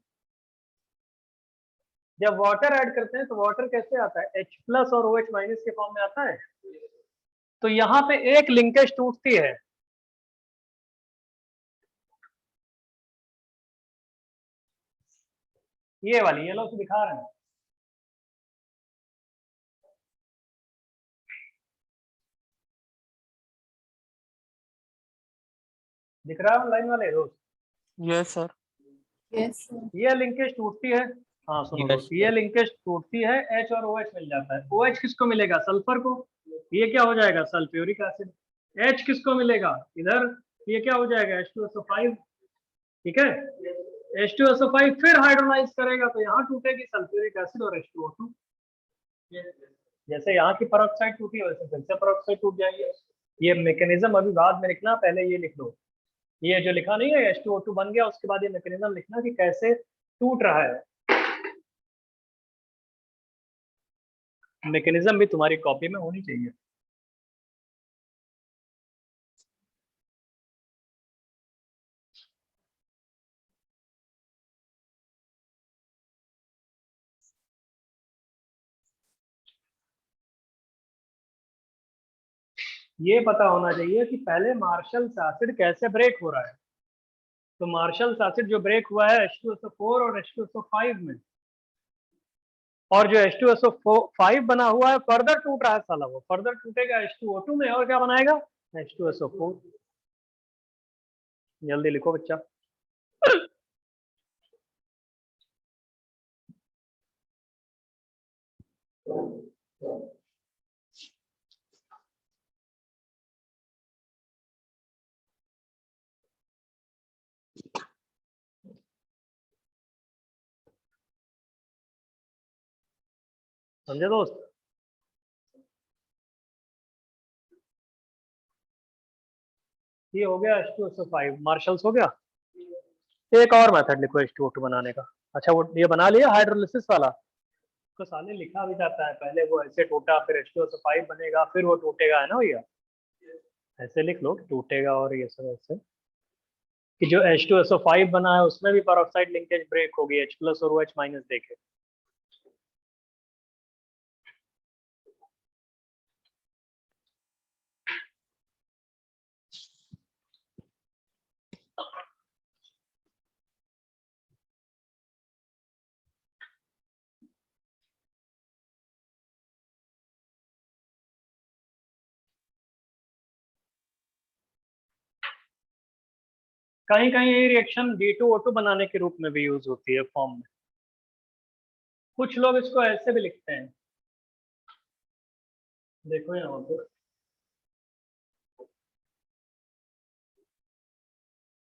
जब वाटर ऐड करते हैं तो वाटर कैसे आता है, H+ और OH- के फॉर्म में आता है। तो यहाँ पे एक लिंकेज टूटती है, ये वाली, ये लोग तो दिखा रहे हैं, दिख रहा है लाइन वाले दोस्त। Yes sir. यस ये लिंकेज टूटती है, हाँ सुनो दोस्त, ये लिंकेज टूटती है, H और OH मिल जाता है। OH किसको मिलेगा, सल्फर को, ये क्या हो जाएगा, सल्फ्यूरिक एसिड। H किसको मिलेगा इधर, ये क्या हो जाएगा, H2SO5, ठीक है। H2SO5 फिर हाइड्रोलाइज करेगा तो यहाँ टूटेगी सल्फ्यूरिक एसिड और H2O2। जैसे यहाँ की पेरोक्साइड टूटी है वैसे फिर से पेरोक्साइड टूट जाएगी। ये मैकेनिज्म अभी बाद में लिखना, पहले ये लिख लो, ये जो लिखा नहीं है H2O2 बन गया, उसके बाद ये मैकेनिज्म लिखना कि कैसे टूट रहा है। मैकेनिज्म भी तुम्हारी कॉपी में होनी चाहिए। ये पता होना चाहिए कि पहले मार्शल एसिड कैसे ब्रेक हो रहा है। तो मार्शल एसिड जो ब्रेक हुआ है H2SO4 और H2SO5 में, और जो H2SO5 बना हुआ है फर्दर टूट रहा है साला, वो फर्दर टूटेगा H2O2 में और क्या बनाएगा, H2SO4। जल्दी लिखो बच्चा। समझे दोस्त। ये हो गया H2SO5, मार्शल्स हो गया। एक और मेथड लिखो H2O2 बनाने का। अच्छा वो ये बना लिया हाइड्रोलिसिस वाला, तो साले लिखा भी जाता है, पहले वो ऐसे टूटा फिर H2SO5 बनेगा फिर वो टूटेगा, है ना भैया, ऐसे लिख लो टूटेगा, और ये सब ऐसे कि जो H2SO5 बना है उसमें भी पेरोक्साइड लिंकेज ब्रेक होगी H+ और OH- देके। कहीं कहीं ये रिएक्शन D2O2 बनाने के रूप में भी यूज होती है फॉर्म में। कुछ लोग इसको ऐसे भी लिखते हैं, देखो यहाँ पर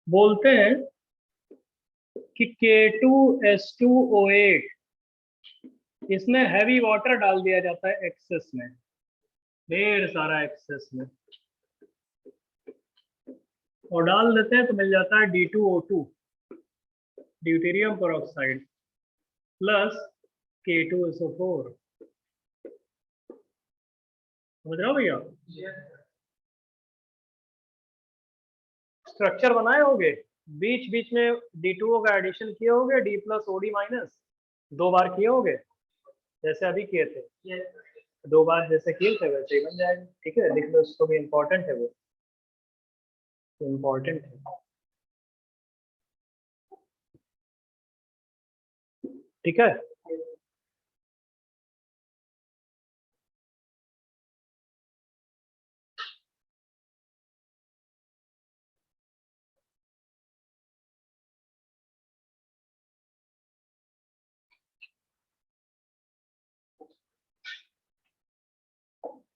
बोलते हैं कि K2H2O8, इसमें हैवी वाटर डाल दिया जाता है एक्सेस में, ढेर सारा एक्सेस में, और डाल देते हैं तो मिल जाता है D2O2, deuterium peroxide plus K2SO4। समझ रहे हो भैया, स्ट्रक्चर बनाए होगे, बीच बीच में D2O का एडिशन किए होगे, D+OD- 2 बार किए होगे, जैसे अभी किए थे, 2 बार जैसे किए थे वैसे ही बन जाएगा। ठीक है, लिख लो इसको भी, इम्पोर्टेंट है वो, इम्पोर्टेंट है। ठीक है,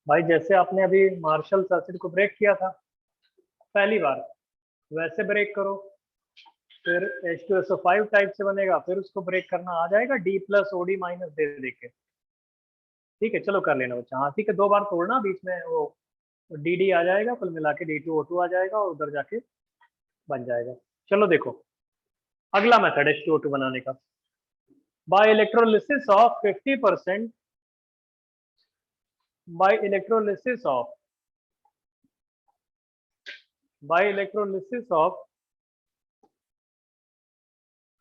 भाई जैसे आपने अभी मार्शल एसिड को ब्रेक किया था पहली बार, वैसे ब्रेक करो, फिर H2SO5 टाइप से बनेगा, फिर उसको ब्रेक करना आ जाएगा D+OD- दे देके। ठीक है, चलो कर लेना बच्चा, हाँ ठीक है, 2 बार तोड़ना, बीच में वो DD आ जाएगा, कुल मिला के D2O2 आ जाएगा और उधर जाके बन जाएगा। चलो देखो अगला मेथड H2O2 बनाने का, by electrolysis of 50% by electrolysis of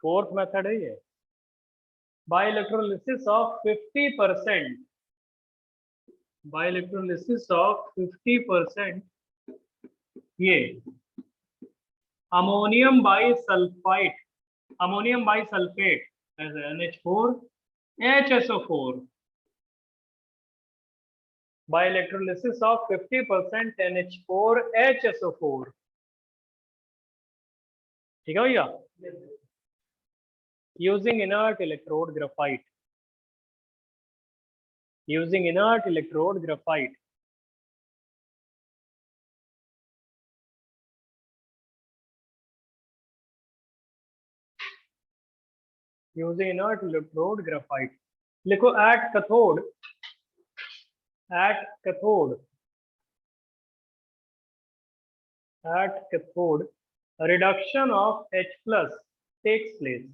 fourth method है ये, by electrolysis of 50%, by electrolysis of 50% ये ammonium bisulphide, ammonium bisulphate as NH4 HSO4 by electrolysis of 50% NH4 HSO4। ठीक है भैया, using inert electrode graphite, using inert electrode graphite, using inert electrode graphite। लिखो at cathode, at cathode, at cathode reduction of H plus takes place,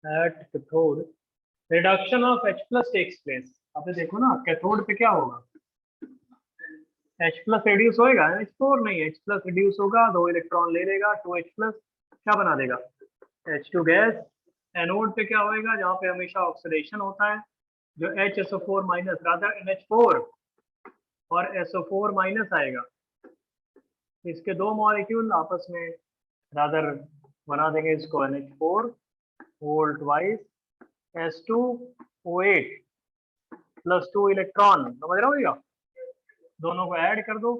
at cathode reduction of H plus takes place। अब देखो ना कैथोड पे क्या होगा, H plus रिड्यूस होएगा, NH4 नहीं, H plus रिड्यूस होगा, 2 इलेक्ट्रॉन ले लेगा, 2H plus क्या बना देगा, H2 गैस। एनोड पे क्या होएगा, जहाँ पे हमेशा ऑक्सीडेशन होता है, जो HSO4 माइनस रादर NH4 और SO4 माइनस आएगा, इसके दो मॉलिक्यूल आपस में रादर बना देंगे इसको NH4 whole twice S2O8 plus 2 electron, समझ रहे हो भैया, दोनों को ऐड कर दो,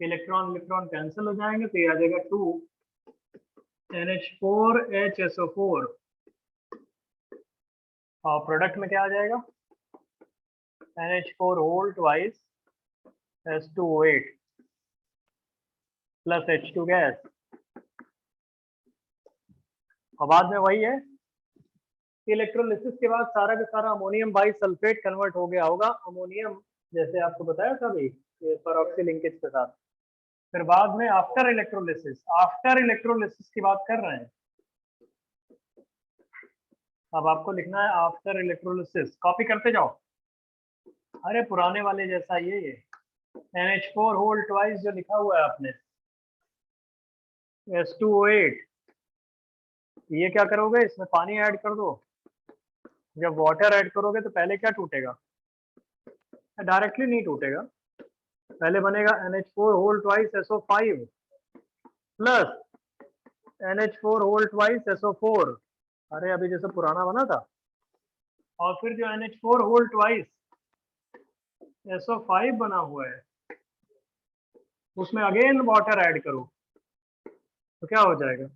इलेक्ट्रॉन इलेक्ट्रॉन कैंसिल हो जाएंगे, तो ये आ जाएगा 2 NH4 HSO4 और प्रोडक्ट में क्या आ जाएगा, NH4 whole twice S2O8 plus H2 gas. और बाद में वही है, इलेक्ट्रोलिसिस के बाद सारा का सारा अमोनियम बाइसल्फेट कन्वर्ट हो गया होगा, अमोनियम जैसे आपको बताया था अभी पेरोक्सी लिंकेज के साथ। फिर बाद में आफ्टर इलेक्ट्रोलिसिस की बात कर रहे हैं, अब आपको लिखना है आफ्टर इलेक्ट्रोलिसिस, कॉपी करते जाओ, अरे पुराने वाले जैसा ये NH4 होल ट्वाइस जो लिखा हुआ है आपने S2O8, ये क्या करोगे, इसमें पानी ऐड कर दो, जब वाटर ऐड करोगे तो पहले क्या टूटेगा, डायरेक्टली नहीं टूटेगा, पहले बनेगा NH4 whole twice SO5 plus NH4 whole twice SO4, अरे अभी जैसे पुराना बना था, और फिर जो NH4 होल ट्वाइस SO5 बना हुआ है उसमें अगेन वाटर ऐड करो, तो क्या हो जाएगा,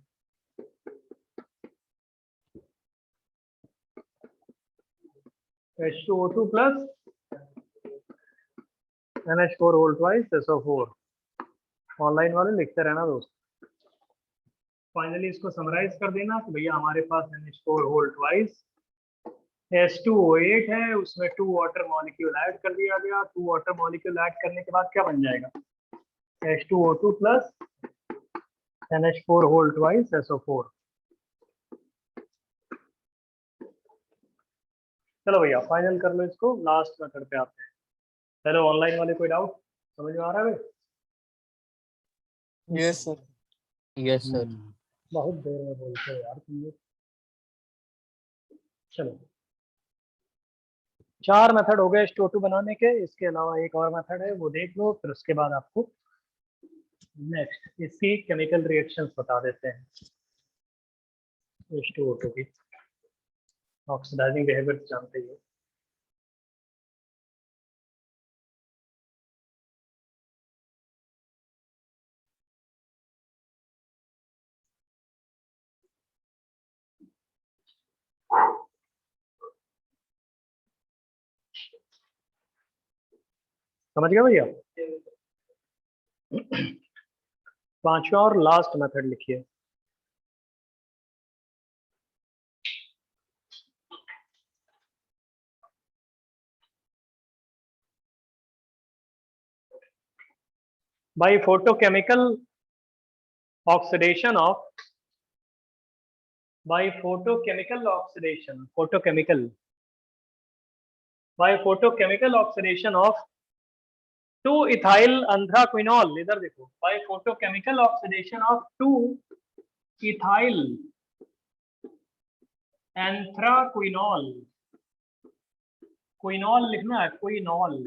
H2O2 plus NH4 whole twice SO4। Online वाले लिखते रहना दोस्त। फाइनली इसको समराइज कर देना, तो भैया हमारे पास NH4 होल ट्वाइस S2O8 है, उसमें 2 वाटर मॉलिक्यूल ऐड कर दिया गया, 2 वाटर मॉलिक्यूल ऐड करने के बाद क्या बन जाएगा, H2O2 plus NH4 whole twice SO4। चलो भैया फाइनल कर लो इसको, लास्ट मेथड पे आते हैं। चलो ऑनलाइन वाले कोई डाउट समझ में आ रहा है भाई? Yes sir. Yes sir. बहुत देर में बोलते हो यार तुम लोग। चलो 4 मेथड हो गए H2O2 बनाने के, इसके अलावा एक और मेथड है वो देख लो, फिर उसके बाद आपको नेक्स्ट इसकी केमिकल रिएक्शंस बता देते हैं H2O2 की। ऑक्सीडाइजिंग बिहेवियर जानते ही हो। समझ गया भैया? पांचवा और लास्ट मेथड लिखिए। by photochemical oxidation of, by photochemical oxidation, photochemical by photochemical oxidation of 2 ethyl anthraquinol, इधर देखो, by photochemical oxidation of 2 ethyl anthraquinol, quinol लिखना है, quinol,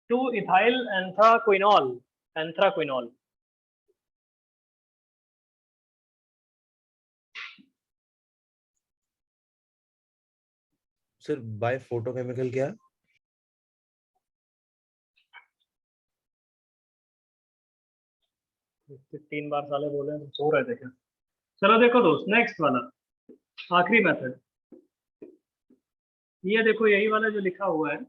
2 ethyl anthraquinol, anthraquinol. Sir by photochemical क्या? 3 बार साले बोले, सो रहे थे क्या? चलो देखो दोस्त, नेक्स्ट वाला आखिरी मेथड, ये देखो यही वाला जो लिखा हुआ है,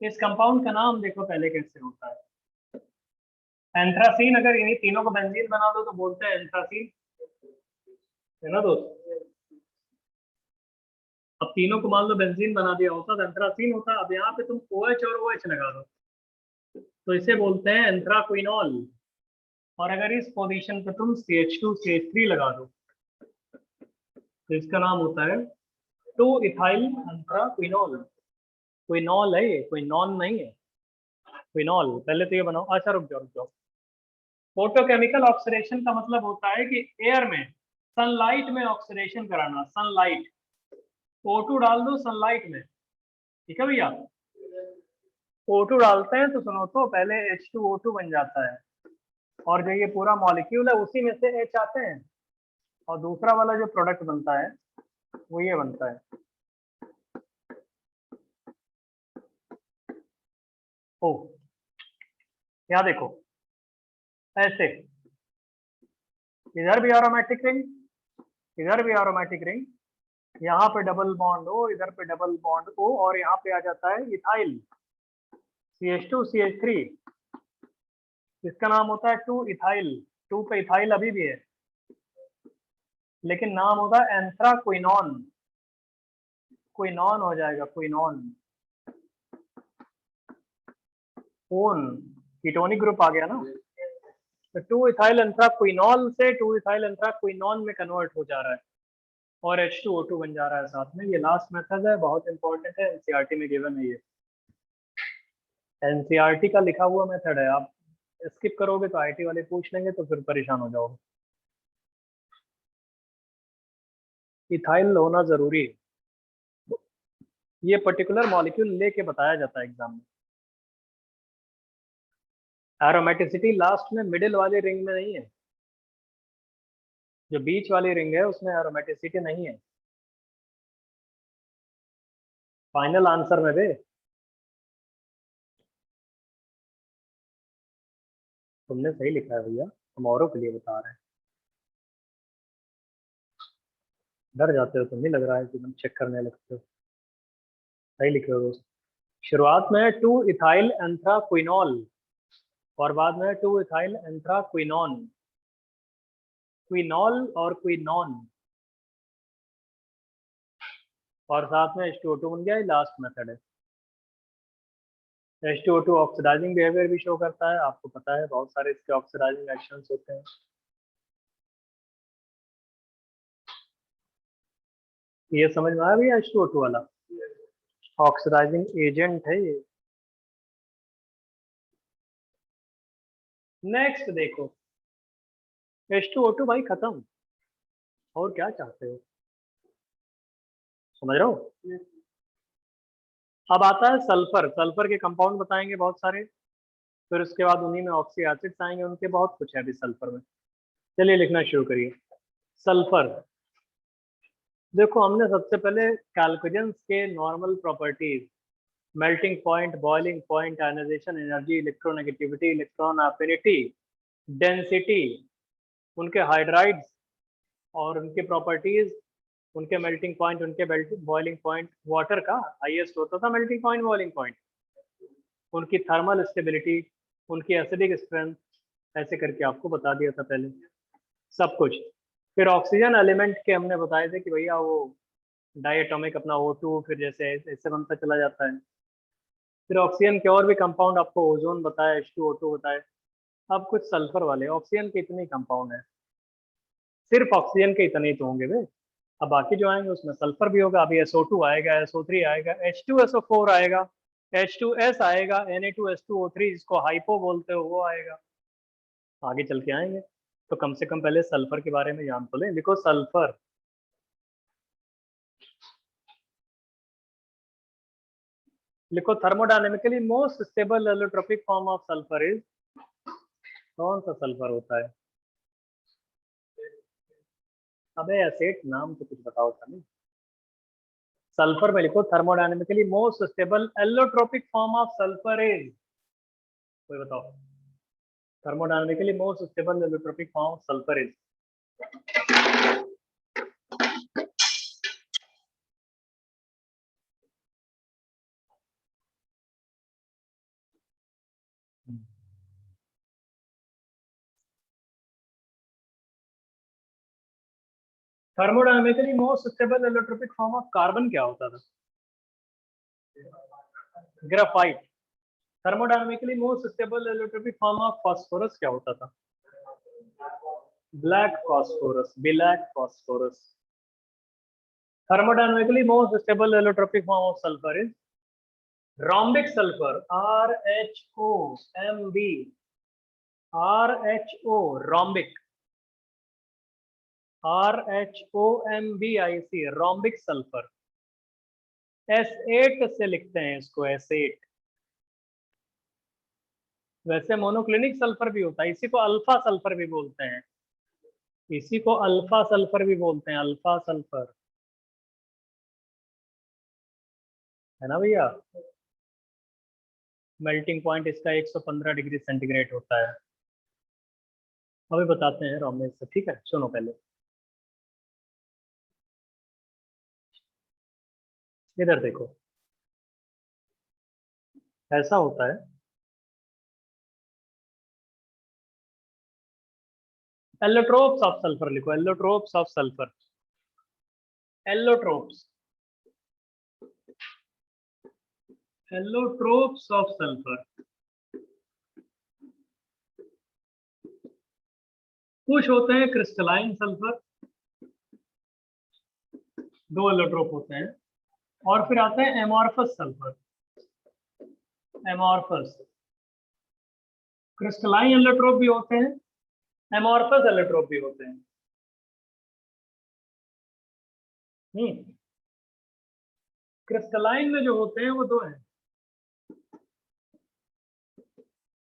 इस कंपाउंड का नाम देखो पहले कैसे होता है। एंथ्रासीन, अगर इन्हीं तीनों को बेंजीन बना दो तो बोलते हैं एंथ्रासीन, है ना दोस्त। अब तीनों को मान लो बेंजीन बना दिया होता तो एंथ्रासीन होता। अब यहाँ पे तुम OH और OH लगा दो तो इसे बोलते हैं एंथ्राक्विनोल। और अगर इस पोजीशन पे तुम CH2 CH3 लगा दो तो इसका नाम होता है 2 इथाइल एंथ्राक्विनोल। क्विनोल है ये, कोई नॉन नहीं है, क्विनोल। पहले तो ये बनाओ। अच्छा रुक जाओ। फोटोकेमिकल ऑक्सीडेशन का मतलब होता है कि एयर में सनलाइट में ऑक्सीडेशन कराना। सनलाइट, O2 डाल दो सनलाइट में, ठीक है भैया। O2 डालते हैं तो सुनो तो पहले H2O2 बन जाता है, और जो ये पूरा मॉलिक्यूल है उसी में से H आते हैं, और दूसरा वाला जो प्रोडक्ट बनता है वो ये बनता है। ओ यहाँ देखो, ऐसे इधर भी एरोमेटिक रिंग, इधर भी एरोमेटिक रिंग, यहाँ पे डबल बॉन्ड O, इधर पे डबल बॉन्ड O, और यहाँ पे आ जाता है इथाइल CH2 CH3। इसका नाम होता है 2 इथाइल। 2 पे इथाइल अभी भी है, लेकिन नाम होता है एंथ्राक्विनोन। क्विनोन हो जाएगा, क्विनोन। ओन कीटोनिक ग्रुप आ गया ना, तो 2 इथाइल एंथ्राक्विनोल से 2 इथाइल एंथ्राक्विनोन में कन्वर्ट हो जा रहा है, और H2O2 बन जा रहा है साथ में। ये लास्ट मेथड है, बहुत इंपॉर्टेंट है, NCERT में गिवन है ये। NCERT का लिखा हुआ मेथड है, आप स्किप करोगे तो IT वाले पूछ लेंगे तो फिर परेशान हो जाओगे। इथाइल होना जरूरी है, ये पर्टिकुलर मॉलिक्यूल लेके बताया जाता है एग्जाम में। एरोमेटिसिटी लास्ट में मिडिल वाली रिंग में नहीं है, जो बीच वाली रिंग है उसमें एरोमेटिसिटी नहीं है। फाइनल आंसर में दे, तुमने सही लिखा है भैया, हम औरों के लिए बता रहे हैं। डर जाते हो तुम, नहीं लग रहा है कि तुम चेक करने लगते हो। सही लिखे हो दोस्त। शुरुआत में 2 इथाइल एंथ्राक्विनोल और बाद में 2 इथाइल एंथ्राक्विनोन। क्विनोल और क्विनोन, और साथ में H2O2 बन गया। ये लास्ट मेथड है। H2O2 ऑक्सीडाइजिंग बिहेवियर भी शो करता है, आपको पता है बहुत सारे इसके ऑक्सीडाइजिंग एक्शंस होते हैं। ये समझ में आया भैया, H2O2 वाला ऑक्सीडाइजिंग एजेंट है ये। नेक्स्ट देखो, H2O2 भाई खत्म, और क्या चाहते हो, समझ रहे हो। अब आता है सल्फर। सल्फर के कंपाउंड बताएंगे बहुत सारे, फिर उसके बाद उन्हीं में ऑक्सी एसिड्स आएंगे, उनके बहुत कुछ है अभी सल्फर में। चलिए लिखना शुरू करिए। सल्फर देखो, हमने सबसे पहले कैल्कुलेशंस के normal properties, melting point, boiling point, ionisation energy, electronegativity, electron affinity, density, उनके हाइड्राइड्स और उनके प्रॉपर्टीज, उनके मेल्टिंग पॉइंट, उनके बॉइलिंग पॉइंट। वाटर का हाईएस्ट होता था मेल्टिंग पॉइंट, बॉइलिंग पॉइंट, उनकी थर्मल स्टेबिलिटी, उनकी एसिडिक स्ट्रेंथ, ऐसे करके आपको बता दिया था पहले सब कुछ। फिर ऑक्सीजन एलिमेंट के हमने बताए थे कि भैया वो डायटोमिक अपना O2, फिर जैसे ऐसे बनता चला जाता है। फिर ऑक्सीजन के और भी कंपाउंड आपको ओजोन बताया, H2O2 बताए। अब कुछ सल्फर वाले। ऑक्सीजन के इतने कंपाउंड है, सिर्फ ऑक्सीजन के इतने ही तो होंगे वे। अब बाकी जो आएंगे उसमें सल्फर भी होगा, अभी SO2 आएगा, SO3 आएगा, H2SO4 आएगा, H2S आएगा, Na2H2O3 जिसको हाइपो बोलते हो वो आएगा, आगे चल के आएंगे। तो कम से कम पहले सल्फर के बारे में जान तो लें। लिखो सल्फर, लिखो thermodynamically most stable allotropic form of sulphur is, कौन सा सल्फर होता है? अबे एसेट नाम तो कुछ बताओ था नहीं। सल्फर में लिखो thermodynamically most stable allotropic form of sulphur is, कोई बताओ। Thermodynamically most stable allotropic form of sulphur is, thermodynamically most stable allotropic form of carbon क्या होता था? Graphite. Thermodynamically most stable allotropic form of phosphorus क्या होता था? Black phosphorus, black phosphorus. Thermodynamically most stable allotropic form of sulphur is rhombic sulfur, RHOMB, RHO, rhombic, RHOMBIC, rhombic sulfur। S8 से लिखते हैं इसको, S8। वैसे मोनोक्लिनिक सल्फर भी होता है, इसी को अल्फा सल्फर भी बोलते हैं, इसी को अल्फा सल्फर भी बोलते हैं, अल्फा सल्फर, है ना भैया। मेल्टिंग पॉइंट इसका 115 डिग्री सेंटीग्रेड होता है। अभी बताते हैं रोमेश से, ठीक है? सुनो पहले, इधर देखो, ऐसा होता है। एलोट्रोप्स ऑफ सल्फर लिखो, allotropes of sulphur, allotropes, allotropes of sulphur. कुछ होते हैं क्रिस्टलाइन सल्फर, 2 एलोट्रोप होते हैं, और फिर आते हैं amorphous sulphur, amorphous. Crystalline allotrope भी होते हैं, एमॉर्फस एलोट्रोप भी होते हैं। क्रिस्टलाइन में जो होते हैं वो 2 हैं,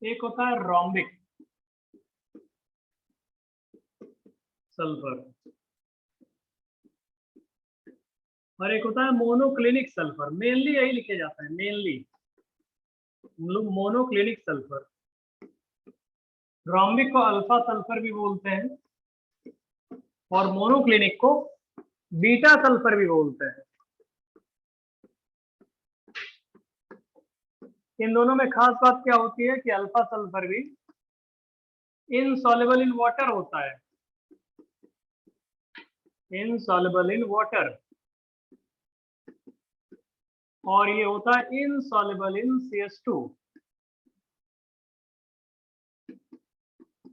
एक होता है रोम्बिक सल्फर और एक होता है मोनोक्लिनिक सल्फर। मेनली यही लिखे जाता है, मेनली मोनोक्लिनिक सल्फर। रोम्बिक को अल्फा सल्फर भी बोलते हैं और मोनोक्लिनिक को बीटा सल्फर भी बोलते हैं। इन दोनों में खास बात क्या होती है कि अल्फा सल्फर भी इनसॉल्युबल इन वाटर होता है, इनसॉल्युबल इन वाटर, और ये होता है insoluble in CH2,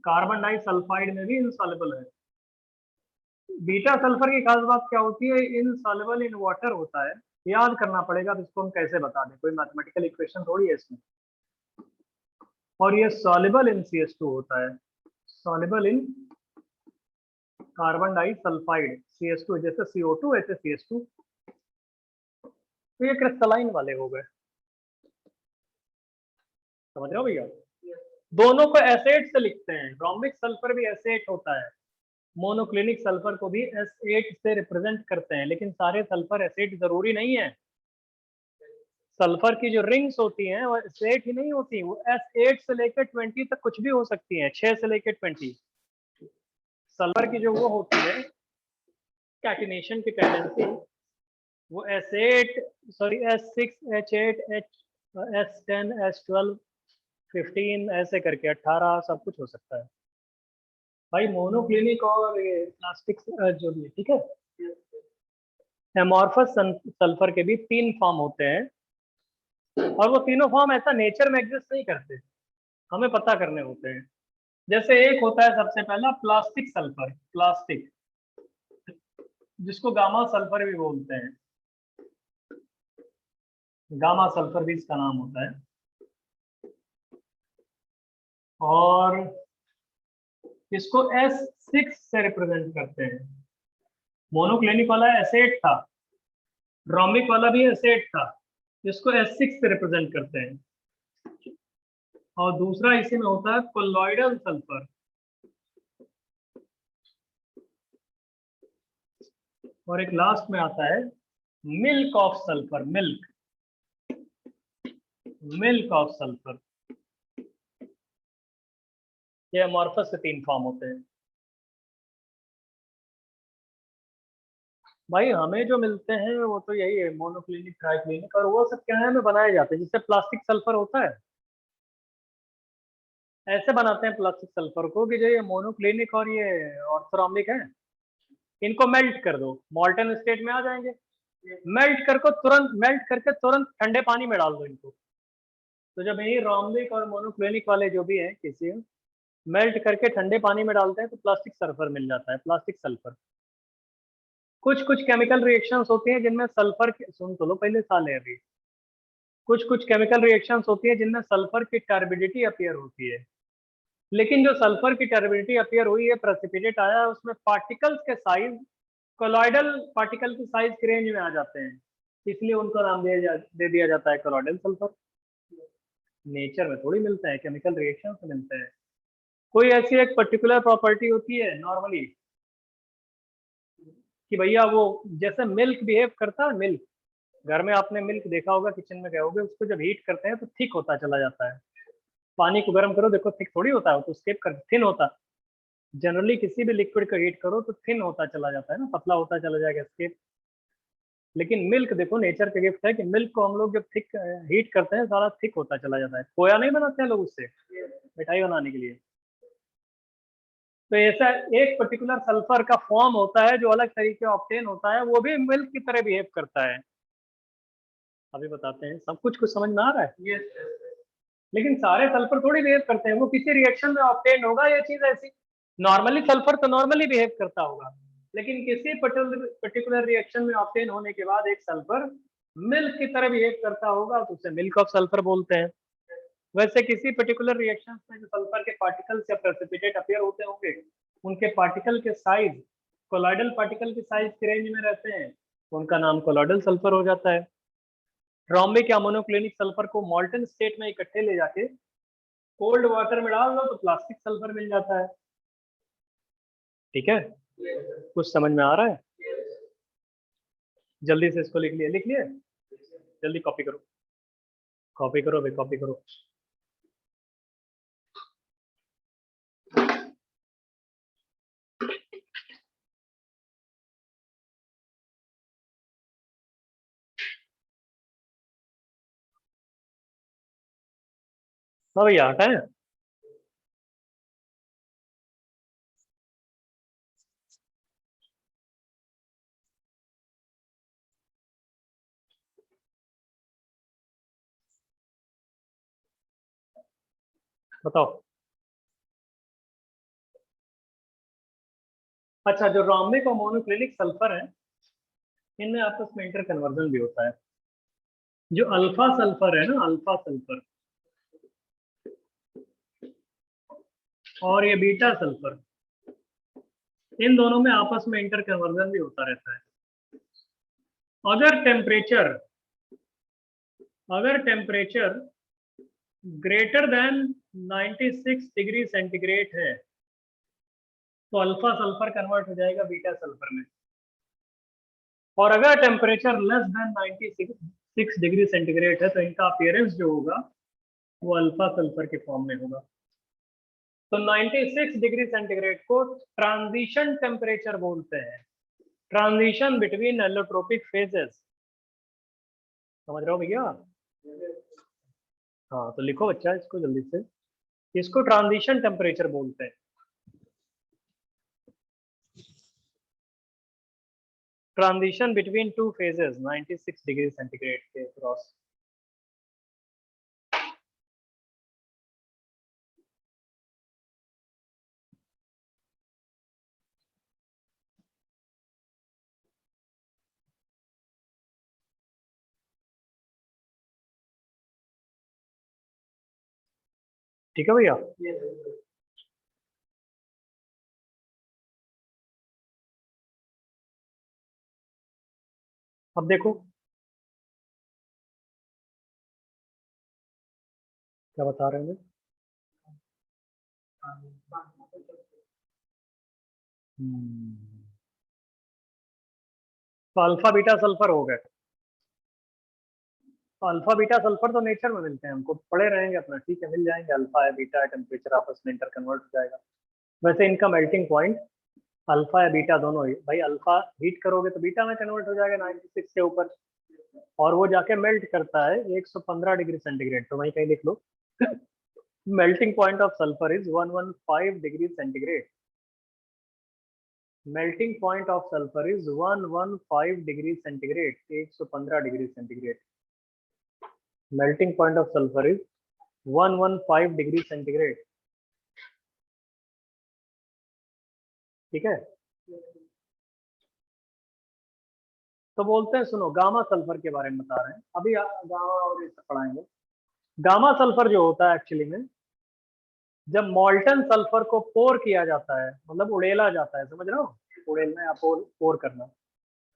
carbon disulphide में भी इनसॉल्युबल है। बीटा सल्फर की खास बात क्या होती है? इनसॉल्युबल इन वाटर होता है। याद करना पड़ेगा, तो इसको हम कैसे बता दें, कोई मैथमेटिकल इक्वेशन थोड़ी है इसमें। और ये सॉल्युबल इन CH2 होता है, soluble in carbon disulphide CH2, जैसे CO2 ऐसे CH2। तो ये क्रिस्टलाइन वाले हो गए, समझ रहे हो भैया? दोनों को एसेट से लिखते हैं, रोम्बिक सल्फर भी एसेट होता है, मोनोक्लिनिक सल्फर को भी S8 से रिप्रेजेंट करते हैं, लेकिन सारे सल्फर एसेट जरूरी नहीं है। सल्फर की जो रिंग्स होती हैं वो S8 ही नहीं होती, वो S8 से लेकर 20 तक कुछ भी हो सकती हैं, 6 से लेकर 20। सल्फर की जो वो होती है कैटिनेशन की टेंडेंसी, वो S8 sorry S6 H8 S10 S12 15 ऐसे करके 18 सब कुछ हो सकता है भाई। मोनोक्लिनिक और ये प्लास्टिक जो भी, ठीक है। एमॉर्फस सल्फर के भी 3 फॉर्म होते हैं, और वो तीनों फॉर्म ऐसा नेचर में एग्जिस्ट नहीं करते, हमें पता करने होते हैं। जैसे एक होता है सबसे पहला प्लास्टिक सल्फर, प्लास्टिक, जिसको गामा सल्फर भी बोलते हैं, गामा सल्फर भी इसका नाम होता है। और इसको S6 से रिप्रेजेंट करते हैं। मोनोक्लिनिक वाला एसेट था, रोमिक वाला भी एसेट था, जिसको S6 से रिप्रेजेंट करते हैं। और दूसरा इसी में होता है कोलॉइडल सल्फर। और एक लास्ट में आता है milk of sulphur, milk of sulphur. ये अमॉर्फस से 3 फॉर्म होते हैं। भाई हमें जो मिलते हैं वो तो यही है, मोनोक्लिनिक, ट्राइक्लिनिक, और वो सब क्या है हमें बनाए जाते हैं, जिससे प्लास्टिक सल्फर होता है। ऐसे बनाते हैं प्लास्टिक सल्फर को कि जो ये मोनोक्लिनिक और ये ऑर्थोरॉम्बिक है, इनको मेल्ट कर दो, मॉल्टन स्टेट में आ जाएंगे। मेल्ट करके तुरंत ठंडे पानी में डाल दो इनको। तो जब यही रोम्बिक और मोनोक्लिनिक वाले जो भी हैं किसी मेल्ट करके ठंडे पानी में डालते हैं तो प्लास्टिक सल्फर मिल जाता है, प्लास्टिक सल्फर। कुछ कुछ केमिकल रिएक्शंस होती हैं जिनमें सल्फर सुन तो लो पहले साल है अभी। कुछ कुछ केमिकल रिएक्शंस होती है जिनमें सल्फर की टर्बिडिटी अपीयर होती है, लेकिन जो सल्फर की टर्बिडिटी अपीयर हुई है, प्रेसिपिटेट आया है, उसमें पार्टिकल्स के साइज कोलॉइडल पार्टिकल की साइज की रेंज में आ जाते हैं, इसलिए उनको नाम दे दिया जाता है कोलॉइडल सल्फर। नेचर में थोड़ी मिलता है, केमिकल रिएक्शन से मिलता है। कोई ऐसी एक पर्टिकुलर प्रॉपर्टी होती है नॉर्मली कि भैया वो जैसे मिल्क बिहेव करता है, मिल्क घर में आपने मिल्क देखा होगा, किचन में गए होगे, उसको जब हीट करते हैं तो थिक होता चला जाता है। पानी को गर्म करो, देखो थिक थोड़ी होता है, तो स्केप कर थिन होता है। जनरली किसी भी लिक्विड को हीट करो तो थिन होता चला जाता है ना, पतला होता चला जाएगा स्केप। लेकिन मिल्क देखो, नेचर का गिफ्ट है कि मिल्क को हम लोग जब थिक हीट करते हैं सारा थिक होता चला जाता है। खोया नहीं बनाते हैं लोग उससे मिठाई बनाने के लिए। तो ऐसा एक पर्टिकुलर सल्फर का फॉर्म होता है जो अलग तरीके ऑब्टेन होता है, वो भी मिल्क की तरह बिहेव करता है। अभी बताते हैं, सब कुछ समझ में आ रहा है। लेकिन सारे सल्फर थोड़ी बिहेव करते हैं, वो किसी रिएक्शन में ऑब्टेन होगा ये चीज ऐसी। नॉर्मली सल्फर तो नॉर्मली बिहेव करता होगा, लेकिन किसी पर्टिकुलर रिएक्शन में ऑब्टेन होने के बाद एक सल्फर मिल्क की तरह बिहेव करता होगा, तो उसे मिल्क ऑफ सल्फर बोलते हैं। वैसे किसी पर्टिकुलर रिएक्शन में जो सल्फर के पार्टिकल्स या प्रेसिपिटेट अपीयर होते होंगे, उनके पार्टिकल के साइज कोलॉइडल पार्टिकल की साइज की रेंज में रहते हैं, तो उनका नाम कोलॉइडल सल्फर हो जाता है। रोम्बिक या मोनोक्लिनिक सल्फर को मॉल्टन स्टेट में इकट्ठे ले जाके कोल्ड वाटर में डाल दो तो प्लास्टिक सल्फर मिल जाता है। ठीक है, कुछ समझ में आ रहा है? जल्दी से इसको लिख लिए, जल्दी कॉपी करो, कॉपी करो भाई, कॉपी करो। हाँ भैया हटा है। बताओ। अच्छा, जो रोम्बिक और मोनोक्लिनिक सल्फर है, इनमें आपस में इंटर कन्वर्जन भी होता है। जो अल्फा सल्फर है ना, अल्फा सल्फर और ये बीटा सल्फर, इन दोनों में आपस में इंटर कन्वर्जन भी होता रहता है। अगर temperature greater than 96 degree centigrade है तो अल्फा सल्फर कन्वर्ट हो जाएगा बीटा सल्फर में। और अगर temperature less than 96 degree centigrade है तो इनका अपीयरेंस जो होगा वो अल्फा सल्फर के फॉर्म में होगा। तो 96 डिग्री सेंटीग्रेड को ट्रांजिशन टेम्परेचर बोलते हैं, ट्रांजिशन बिटवीन एलोट्रोपिक फेजेस। समझ रहे हो भैया? हाँ तो लिखो बच्चा इसको जल्दी से, इसको ट्रांजिशन टेम्परेचर बोलते हैं। Transition between two phases 96 degree centigrade के क्रॉस। ठीक है भैया। अब देखो क्या बता रहे हैं। तो अल्फा बीटा सल्फर हो गए। तो अल्फा बीटा सल्फर तो नेचर में मिलते हैं, हमको पढ़े रहेंगे अपना, ठीक है, मिल जाएंगे। अल्फा है बीटा है, टेम्परेचर आपस में इंटर कन्वर्ट हो जाएगा। वैसे इनका मेल्टिंग पॉइंट अल्फा या बीटा दोनों ही, भाई अल्फा हीट करोगे तो बीटा में कन्वर्ट हो जाएगा 96 से ऊपर, और वो जाके मेल्ट करता है 115 डिग्री सेंटीग्रेड। तो वहीं कहीं लिख low melting point of sulphur is 115 degree centigrade. Melting point of sulphur is 115 degree centigrade, 115 degree centigrade. Melting point of sulphur is 115 degree centigrade. ठीक है। तो बोलते हैं, सुनो गामा सल्फर के बारे में बता रहे हैं अभी, गामा और ये सब पढ़ाएंगे। गामा सल्फर जो होता है एक्चुअली में, जब मॉल्टन सल्फर को पोर किया जाता है, मतलब उड़ेला जाता है, समझ रहे हो, उड़ेलना या पोर करना।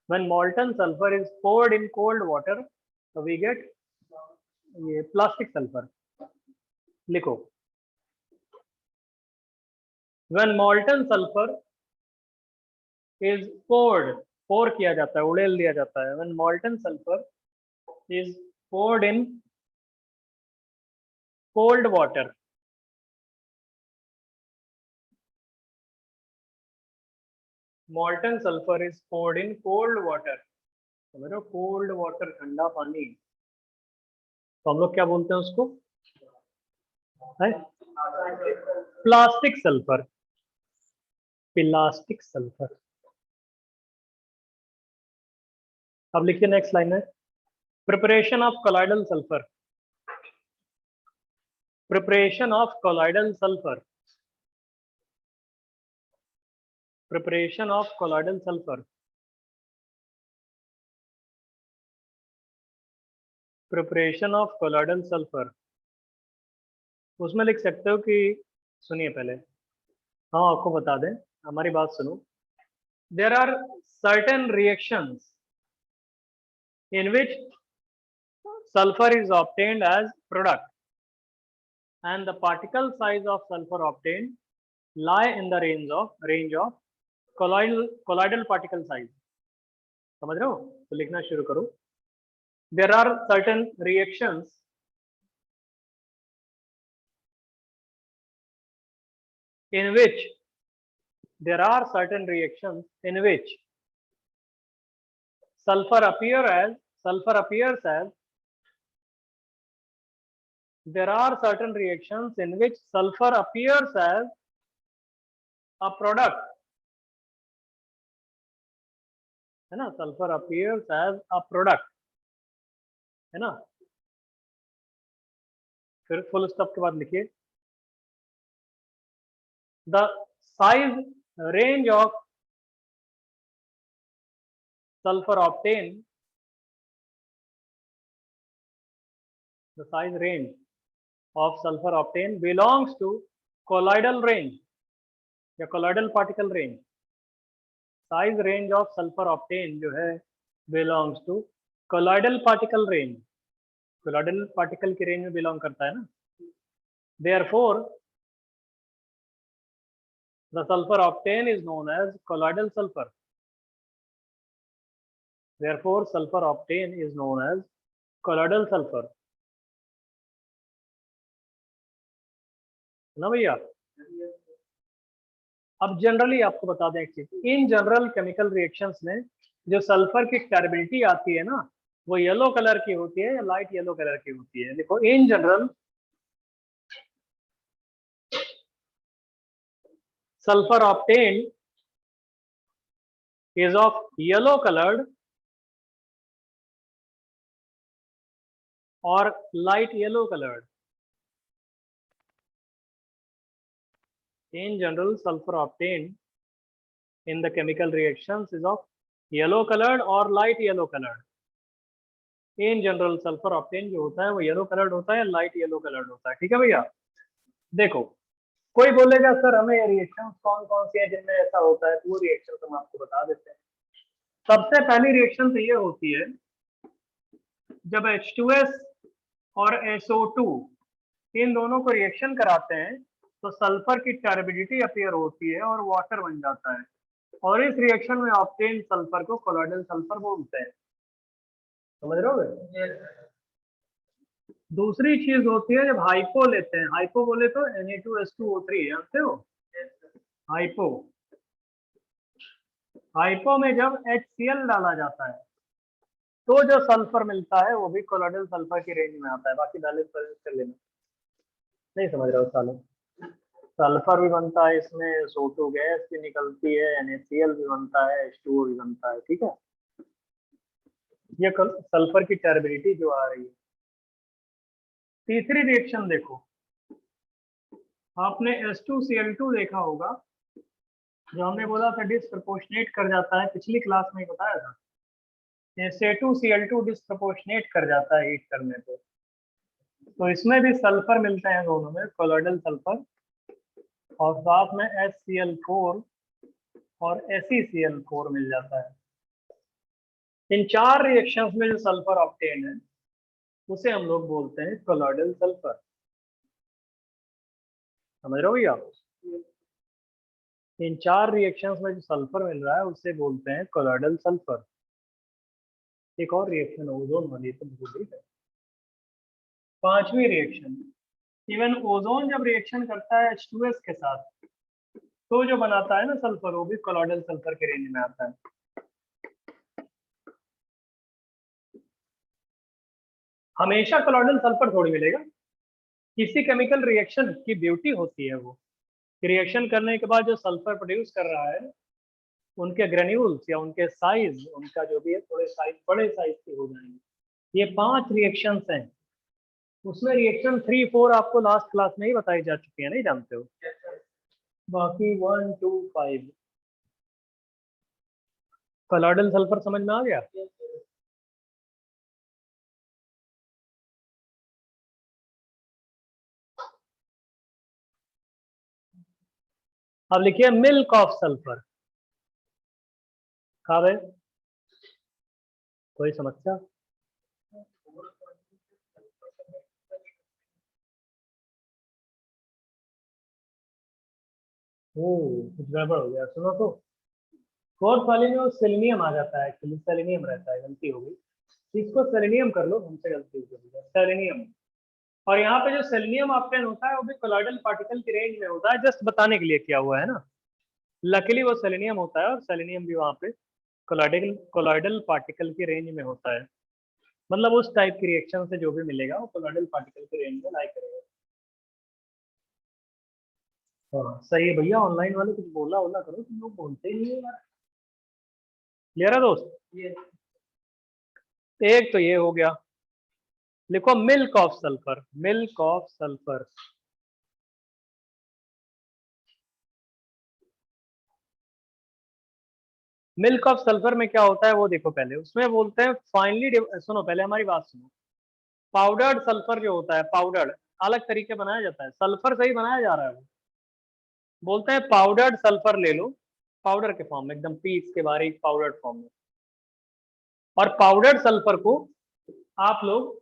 When molten sulfur is poured in cold water, so we get ये प्लास्टिक सल्फर। लिखो, when molten sulfur is poured, पोर किया जाता है, उड़ेल दिया जाता है। When molten sulfur is poured in cold water, molten sulfur is poured in cold water, समझ रहे हो, कोल्ड वाटर, ठंडा पानी। तो हम लोग क्या बोलते हैं उसको, है प्लास्टिक सल्फर, प्लास्टिक सल्फर। अब लिखिए नेक्स्ट लाइन है, preparation of colloidal sulphur, preparation of colloidal sulphur, preparation of colloidal sulphur, preparation of colloidal sulphur. उसमें लिख सकते हो कि, सुनिए पहले, हाँ आपको बता दें, हमारी बात सुनो। There are certain reactions in which sulfur is obtained as product, and the particle size of sulfur obtained lie in the range of colloidal particle size। समझ रहे हो, तो लिखना शुरू करो। There are certain reactions in which sulfur appears as there are certain reactions in which sulfur appears as a product, है ना, sulfur appears as a product, है ना। फिर फुल स्टॉप के बाद लिखिए, the size range of sulfur obtained, the size range of sulfur obtained belongs to colloidal range या colloidal particle range। size range of sulfur obtained जो है belongs to colloidal particle range, colloidal particle की रेंज में बिलोंग करता है ना। therefore the sulfur obtained is known as colloidal sulfur, therefore sulfur obtained is known as colloidal sulfur, ना भैया। अब जनरली आपको बता दें एक चीज, इन जनरल केमिकल रिएक्शंस में जो सल्फर की टर्बिलिटी आती है ना, वो येलो कलर की होती है या लाइट येलो कलर की होती है। देखो, in general sulphur obtained is of yellow colored or light yellow colored। In general, sulfur obtained in the chemical reactions is of yellow colored or light yellow colored। In general, sulfur obtained जो होता है वो yellow colored होता है, light yellow colored होता है। ठीक है भैया। देखो कोई बोलेगा सर हमें रिएक्शन कौन कौन सी है जिनमें ऐसा होता है, तो वो रिएक्शन हम आपको बता देते हैं। सबसे पहली रिएक्शन तो ये होती है जब H2S और SO2 इन दोनों को रिएक्शन कराते हैं तो सल्फर की टर्बिडिटी अपीयर होती है और वाटर बन जाता है, और इस रिएक्शन में ऑब्टेन सल्फर को कोलॉइडल सल्फर बोलते हैं। समझ रहे हो? दूसरी चीज होती है जब हाइपो लेते हैं, हाइपो बोले तो Na2S2O3, जानते हो हाइपो। हाइपो में जब HCl डाला जाता है तो जो सल्फर मिलता है वो भी कोलॉइडल सल्फर की रेंज में आता है। बाकी बैलेंस कर लेना। नहीं समझ रहे हो सालों? सल्फर भी बनता है इसमें, SO2 गैस भी निकलती है, NaCl भी बनता है, H2O भी बनता है। ठीक है, ये सल्फर की टर्बिडिटी जो आ रही है। तीसरी रिएक्शन देखो, आपने H2Cl2 देखा होगा, जो हमने बोला था डिस्प्रपोर्शनेट कर जाता है, पिछली क्लास में बताया था। Na2Cl2 डिस्प्रपोर्शनेट कर जाता है हीट करने पे, तो इसमें भी सल्फर मिलते हैं दोनों में, कोलॉइडल सल्फर, और साथ में HCl4 और SeCl4 मिल जाता है। इन चार रिएक्शंस में जो सल्फर ऑब्टेन है उसे हम लोग बोलते हैं कोलॉइडल सल्फर। समझ रहे हो भैया? इन चार रिएक्शंस में जो सल्फर मिल रहा है उसे बोलते हैं कोलॉइडल सल्फर। एक और रिएक्शन ओजोन वाली तो भूल ही गए। पांचवी रिएक्शन, इवन ओजोन जब रिएक्शन करता है H2S के साथ तो जो बनाता है ना सल्फर, वो भी कोलॉइडल सल्फर के रेंज में आता है। हमेशा कोलॉइडल सल्फर थोड़ी मिलेगा। किसी केमिकल रिएक्शन की ब्यूटी होती है वो रिएक्शन करने के बाद जो सल्फर प्रोड्यूस कर रहा है उनके ग्रेन्यूल्स या उनके साइज, उनका जो भी है थोड़े साइज, बड़े साइज के हो जाएंगे। ये 5 रिएक्शंस हैं, उसमें रिएक्शन 3, 4 आपको लास्ट क्लास में ही बताई जा चुकी है, नहीं जानते हो? बाकी 1, 2, 5 कोलॉइडल सल्फर समझ में आ गया? अब लिखिए मिल्क ऑफ सल्फर। कहा भाई, कोई समस्या? कुछ गड़बड़ हो गया, सुनो तो। फोर्थ वाले में वो सेलेनियम आ जाता है, एक्चुअली सेलेनियम रहता है, गलती हो गई। इसको सेलेनियम कर लो, हमसे गलती हो गई, सेलेनियम। और यहाँ पे जो सेलेनियम ऑब्टेन होता है वो भी कोलॉइडल पार्टिकल की रेंज में होता है, जस्ट बताने के लिए किया हुआ है ना। लकीली वो सेलेनियम होता है और सेलेनियम भी वहाँ पे कोलॉइडल पार्टिकल की रेंज में होता है। मतलब उस टाइप की रिएक्शन से जो भी मिलेगा वो कोलॉइडल पार्टिकल की रेंज में लाई करेगा। हाँ सही है भैया, ऑनलाइन वाले कुछ बोला करो, तुम लोग बोलते ही नहीं हो यार। क्लियर है दोस्त? एक तो ये हो गया। लिखो milk of sulphur, milk of sulphur. Milk of sulphur में क्या होता है वो देखो पहले, उसमें बोलते हैं फाइनली, सुनो पहले हमारी बात सुनो। पाउडर्ड सल्फर जो होता है, पाउडर्ड अलग तरीके बनाया जाता है, सल्फर से ही बनाया जा रहा है वो। बोलते हैं पाउडर्ड सल्फर ले लो, पाउडर के फॉर्म में, एकदम पीस के बारीक पाउडर्ड फॉर्म में। और पाउडर्ड सल्फर को आप लोग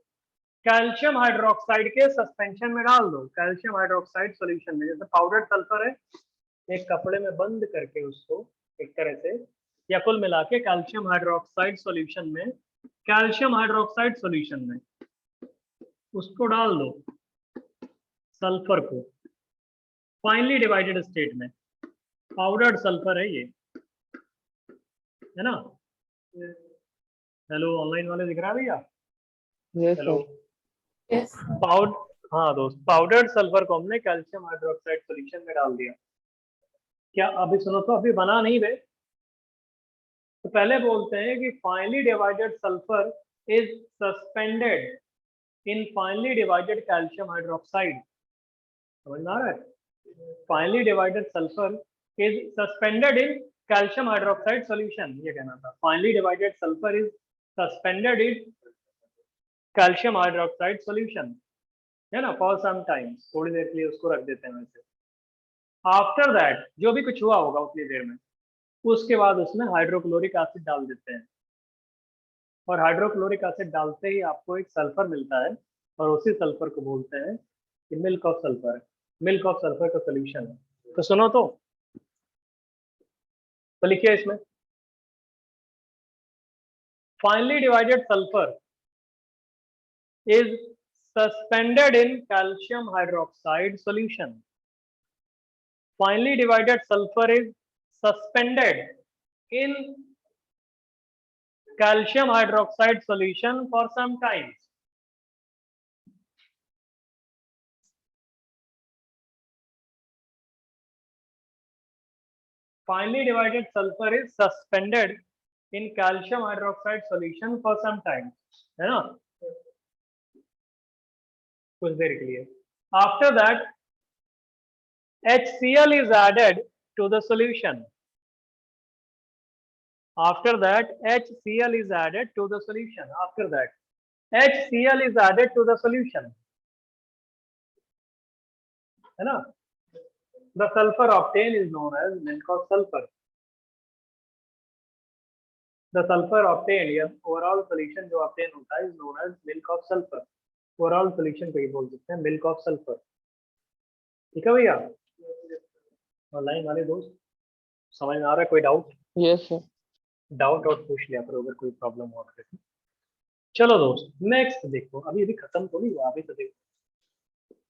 कैल्शियम हाइड्रोक्साइड के सस्पेंशन में डाल दो, कैल्शियम हाइड्रोक्साइड सॉल्यूशन में। जैसे पाउडर्ड सल्फर है, एक कपड़े में बंद करके उसको एक तरह से, या कुल मिला के कैल्शियम हाइड्रोक्साइड सॉल्यूशन में, कैल्शियम हाइड्रोक्साइड सॉल्यूशन में उसको डाल दो सल्फर को, फाइनली डिवाइडेड स्टेट में। पाउडर्ड सल्फर है ये, है ना? हेलो ऑनलाइन वाले दिख रहा है भैया? Yes hello sir. पाउड हाँ दोस्त, पाउडर्ड सल्फर को हमने कैल्शियम हाइड्रोक्साइड सॉल्यूशन में डाल दिया। क्या अभी सुनो तो, अभी बना नहीं बे। तो पहले बोलते हैं कि finely divided sulphur is suspended in finally divided calcium hydroxide. समझ में आ रहा है? Finally divided sulphur is suspended in calcium hydroxide solution, ये कहना था। Finally divided sulphur is suspended in calcium hydroxide solution. है ना, फॉर सम टाइम, थोड़ी देर के लिए उसको रख देते हैं वैसे। आफ्टर दैट जो भी कुछ हुआ होगा उतनी देर में, उसके बाद उसमें हाइड्रोक्लोरिक एसिड डाल देते हैं, और हाइड्रोक्लोरिक एसिड डालते ही आपको एक सल्फर मिलता है, और उसी सल्फर को बोलते हैं कि milk of sulphur. Milk of sulphur का सोल्यूशन है। तो सुनो तो लिखिए इसमें, finally divided sulphur is suspended in calcium hydroxide solution. Finely divided sulfur is suspended in calcium hydroxide solution for some time. Finely divided sulfur is suspended in calcium hydroxide solution for some time. है ना, कुछ देर के लिए। After that, HCl is added to the solution. After that, HCl is added to the solution. After that, HCl is added to the solution. है ना, the sulfur obtained is known as milk of sulfur. The sulfur obtained, या overall solution जो obtain होता है is known as milk of sulfur. Overall solution को ही बोल सकते हैं milk of sulfur. ठीक है भैया, ऑनलाइन वाले दोस्त समझ में आ रहा है? कोई डाउट? Yes, sir. डाउट पूछ लिया करो अगर कोई प्रॉब्लम हो तो। चलो दोस्त नेक्स्ट देखो, अभी खत्म तो नहीं हुआ, अभी तो देखो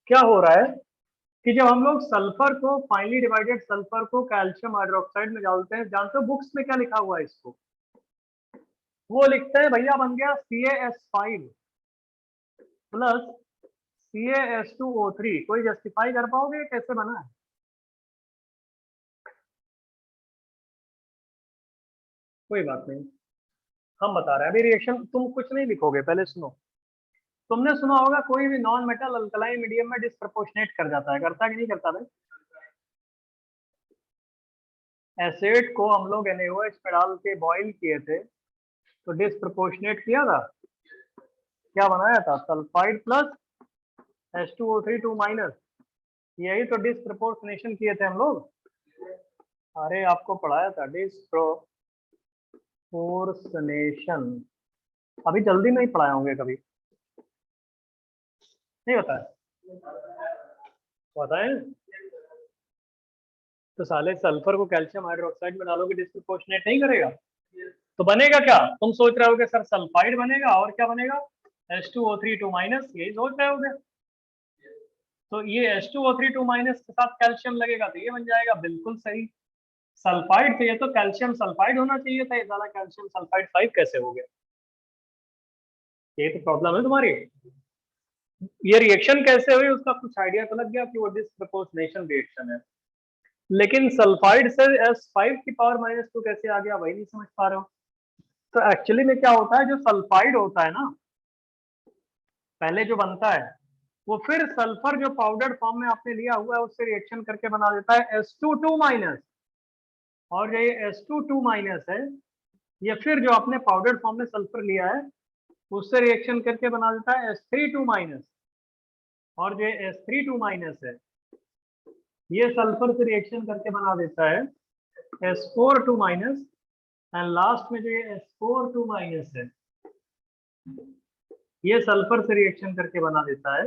क्या हो रहा है कि जब हम लोग सल्फर को, फाइनली डिवाइडेड सल्फर को कैल्शियम हाइड्रोक्साइड में डालते हैं, जानते हो बुक्स में क्या लिखा हुआ है इसको? वो लिखते हैं भैया बन गया CaS5 प्लस CaS2O3। कोई जस्टिफाई कर पाओगे कैसे बना है? कोई बात नहीं, हम बता रहे हैं अभी रिएक्शन। तुम कुछ नहीं लिखोगे, पहले सुनो। तुमने सुना होगा कोई भी नॉन मेटल अल्कलाइन मीडियम में डिस्प्रपोर्शनेट कर जाता है, करता है कि नहीं करता भाई? एसिड को हम लोग NaOH पे डाल के बॉइल किए थे तो डिस्प्रपोर्शनेट किया था, क्या बनाया था? सल्फाइड प्लस H2O3 2 माइनस, यही तो डिस्प्रपोर्शनेशन किए थे हम लोग। अरे आपको पढ़ाया था डिस्प्रपोर्शनेशन, अभी जल्दी नहीं पढ़ाए होंगे कभी, नहीं होता है? पता है? तो साले सल्फर को कैल्शियम हाइड्रोक्साइड में डालोगे डिस्प्रपोर्शनेट नहीं करेगा तो बनेगा क्या? तुम सोच रहे होगे सर सल्फाइड बनेगा और क्या बनेगा? H2O3 2 माइनस, यही सोच रहे होगे। तो ये H2O3 2 माइनस के साथ कैल्शियम लगेगा तो ये बन जाएगा, बिल्कुल सही। सल्फाइड तो ये तो कैल्शियम सल्फाइड होना चाहिए था, ये साला कैल्शियम सल्फाइड 5 कैसे हो गया? ये तो प्रॉब्लम है तुम्हारी। ये रिएक्शन कैसे हुई उसका कुछ आइडिया तो लग गया कि वो डिस्प्रपोर्शनेशन रिएक्शन है, लेकिन सल्फाइड से S5 की पावर -2 कैसे आ गया वही नहीं समझ पा रहे हो। तो एक्चुअली में क्या होता है, जो सल्फाइड होता है ना पहले जो बनता है, वो फिर सल्फर जो पाउडर फॉर्म में आपने लिया हुआ है उससे रिएक्शन करके बना देता है S2 और ये S2 है, ये फिर जो आपने पाउडर फॉर्म में सल्फर लिया है उससे रिएक्शन करके बना देता है S3 और जो S3 है ये सल्फर से रिएक्शन करके बना देता है S4 एंड लास्ट में जो ये S4 है ये सल्फर से रिएक्शन करके बना देता है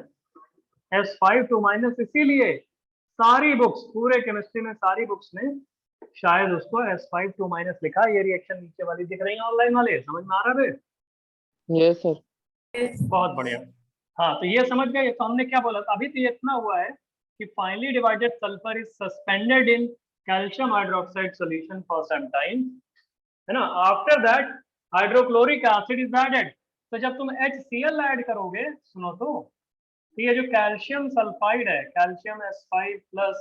S5 इसीलिए सारी बुक्स, पूरे केमिस्ट्री में सारी बुक्स में शायद उसको S5 लिखा। ये रिएक्शन नीचे वाली दिख रही है ऑनलाइन वाले, समझ में आ रहा है? Yes, sir. बहुत बढ़िया। हाँ तो ये समझ गए। तो हमने क्या बोला था अभी? तो ये इतना हुआ है कि finely divided sulphur is suspended in calcium hydroxide solution for some time, है ना। After that hydrochloric acid is added. तो जब तुम HCl ऐड करोगे, सुनो तो ये जो कैल्शियम सल्फाइड है, कैल्शियम S5 प्लस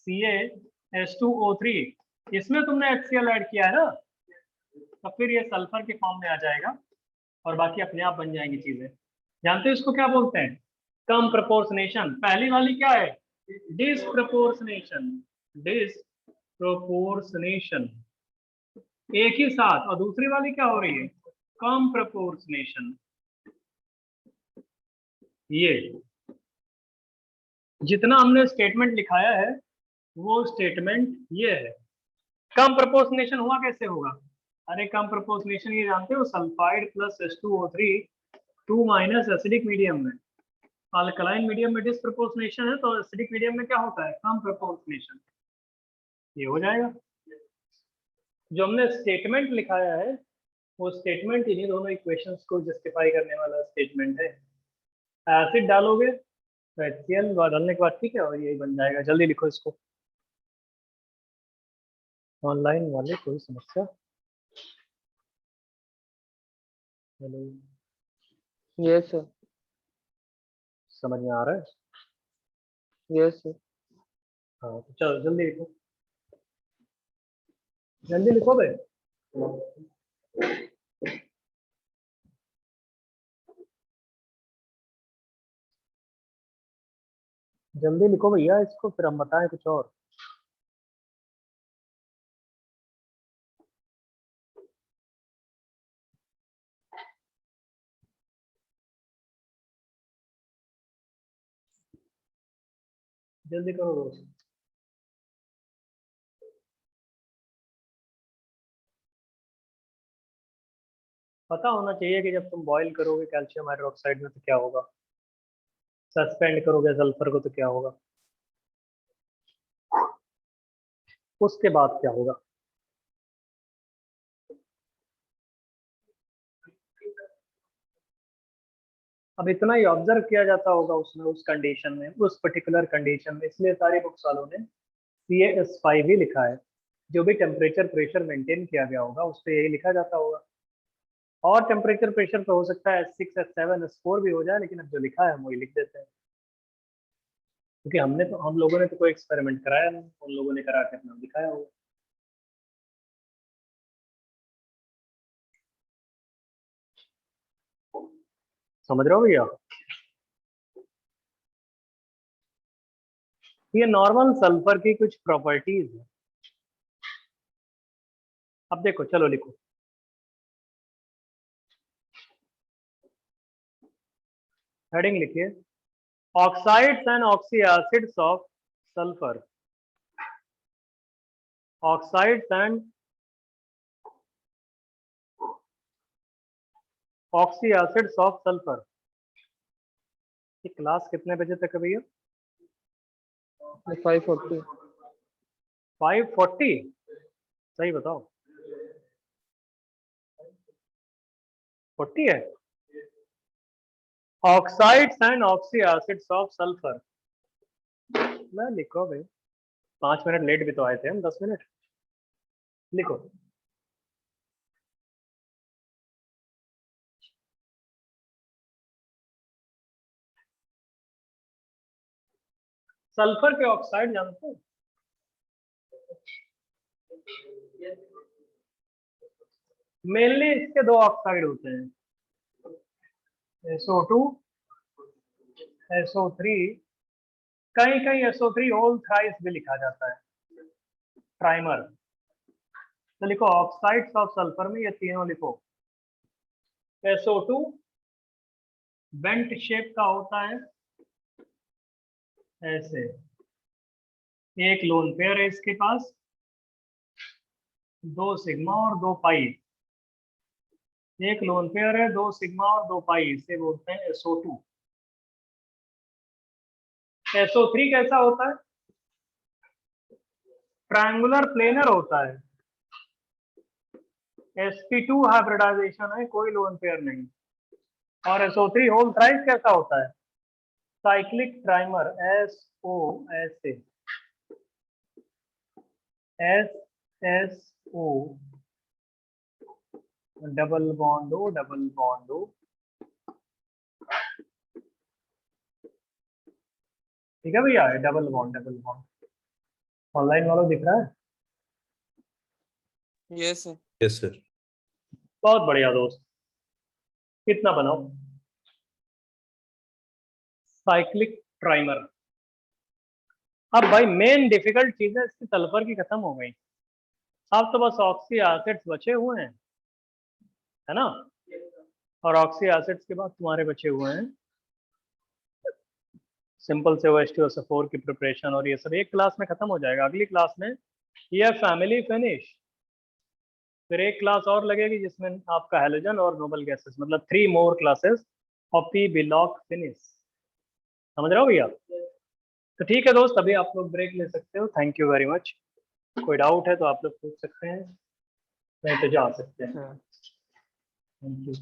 CaH2O3, इसमें तुमने HCl ऐड किया है ना, तो फिर ये सल्फर के फॉर्म में आ जाएगा और बाकी अपने आप बन जाएंगी चीजें। जानते हो इसको क्या बोलते हैं? कम प्रपोर्शनेशन। पहली वाली क्या है? डिस्प्रपोर्शनेशन, डिस्प्रपोर्शनेशन एक ही साथ। और दूसरी वाली क्या हो रही है? कम प्रपोर्शनेशन। ये जितना हमने स्टेटमेंट लिखाया है वो स्टेटमेंट ये है। कम प्रोपोर्शनेशन हुआ कैसे होगा? अरे कम प्रोपोर्शनेशन ये जानते हो, sulphide plus H2O3 2 minus acidic medium में। अल्कलाइन मीडियम में डिसप्रोपोर्शनेशन है, तो एसिडिक मीडियम में क्या होता है? कम प्रोपोर्शनेशन। ये हो जाएगा। जो हमने स्टेटमेंट लिखाया है वो स्टेटमेंट इन्हीं दोनों इक्वेशंस को जस्टिफाई करने वाला स्टेटमेंट है। एसिड डालोगे तो HCl डालने के बाद ठीक है, और यही बन जाएगा। जल्दी लिखो इसको। ऑनलाइन वाले कोई समस्या? Hello, yes sir. समझ में आ रहा है? Yes sir. हाँ तो चलो जल्दी लिखो, जल्दी लिखो भाई। जल्दी लिखो भैया इसको, फिर हम बताएं कुछ और। जल्दी करो दोस्त। पता होना चाहिए कि जब तुम बॉईल करोगे कैल्शियम हाइड्रोक्साइड में तो क्या होगा, सस्पेंड करोगे सल्फर को तो क्या होगा, उसके बाद क्या होगा। अब इतना ही ऑब्जर्व किया जाता होगा उसमें, उस कंडीशन में, उस पर्टिकुलर कंडीशन में, इसलिए सारी बुक्स वालों ने CaS5 ही लिखा है। जो भी टेम्परेचर प्रेशर मेंटेन किया गया होगा उस पर यही लिखा जाता होगा। और टेम्परेचर प्रेशर पे हो सकता है S6 S7 S4 भी हो जाए, लेकिन अब जो लिखा है हम वही लिख देते हैं, क्योंकि हम लोगों ने तो कोई एक्सपेरिमेंट कराया नहीं, उन लोगों ने करा के अपना दिखाया होगा। समझ रहे हो भैया? ये नॉर्मल सल्फर की कुछ प्रॉपर्टीज है। अब देखो, चलो लिखो। हेडिंग लिखिए, oxides and oxy acids of sulphur. Oxides and oxy acids of sulphur. ये क्लास कितने बजे तक है भैया? 540। 5:40? सही बताओ, 40 है? Oxides and oxy acids of sulphur. मैं लिखो भाई, 5 मिनट लेट भी तो आए थे हम, 10 मिनट। लिखो, सल्फर के ऑक्साइड जानते हो? मेनली इसके दो ऑक्साइड होते हैं, SO2 SO3। कहीं कहीं SO3 होल थ्राइस भी लिखा जाता है, प्राइमर। तो लिखो ऑक्साइड्स ऑफ सल्फर में ये तीनों लिखो। SO2 बेंट शेप का होता है ऐसे, एक लोन पेयर है इसके पास, 2 सिग्मा और 2 पाई। एक लोन पेयर है, 2 सिग्मा और 2 पाई, इसे बोलते हैं SO2। SO3 कैसा होता है? ट्रायंगुलर प्लेनर होता है। sp2 हाइब्रिडाइजेशन है, कोई लोन पेयर नहीं। और SO3 होल थ्राइस कैसा होता है? साइक्लिक ट्राइमर, SO ऐसे, SSO, double bond O double bond O। ठीक है भैया, double bond double bond. Online वालों दिख रहा है? Yes sir. Yes sir. बहुत बढ़िया दोस्त, कितना बनाओ? Cyclic trimer. अब भाई मेन डिफिकल्ट चीजें इसकी सल्फर की खत्म हो गई, अब तो बस ऑक्सी एसिड्स बचे हुए हैं, है ना? और ऑक्सी एसिड्स के बाद तुम्हारे बचे हुए हैं सिंपल से OH2SO4 की प्रिपरेशन और ये सब एक क्लास में खत्म हो जाएगा। अगली क्लास में ये फैमिली फिनिश, फिर एक क्लास और लगेगी जिसमें आपका हैलोजन और नोबल गैसेस, मतलब 3 मोर क्लासेस ऑफ पी बिलॉक फिनिश। समझ रहे हो भैया? तो ठीक है दोस्त, अभी आप लोग ब्रेक ले सकते हो। Thank you very much. कोई डाउट है तो आप लोग पूछ सकते हैं, नहीं तो जा सकते हैं। हाँ। Thank you.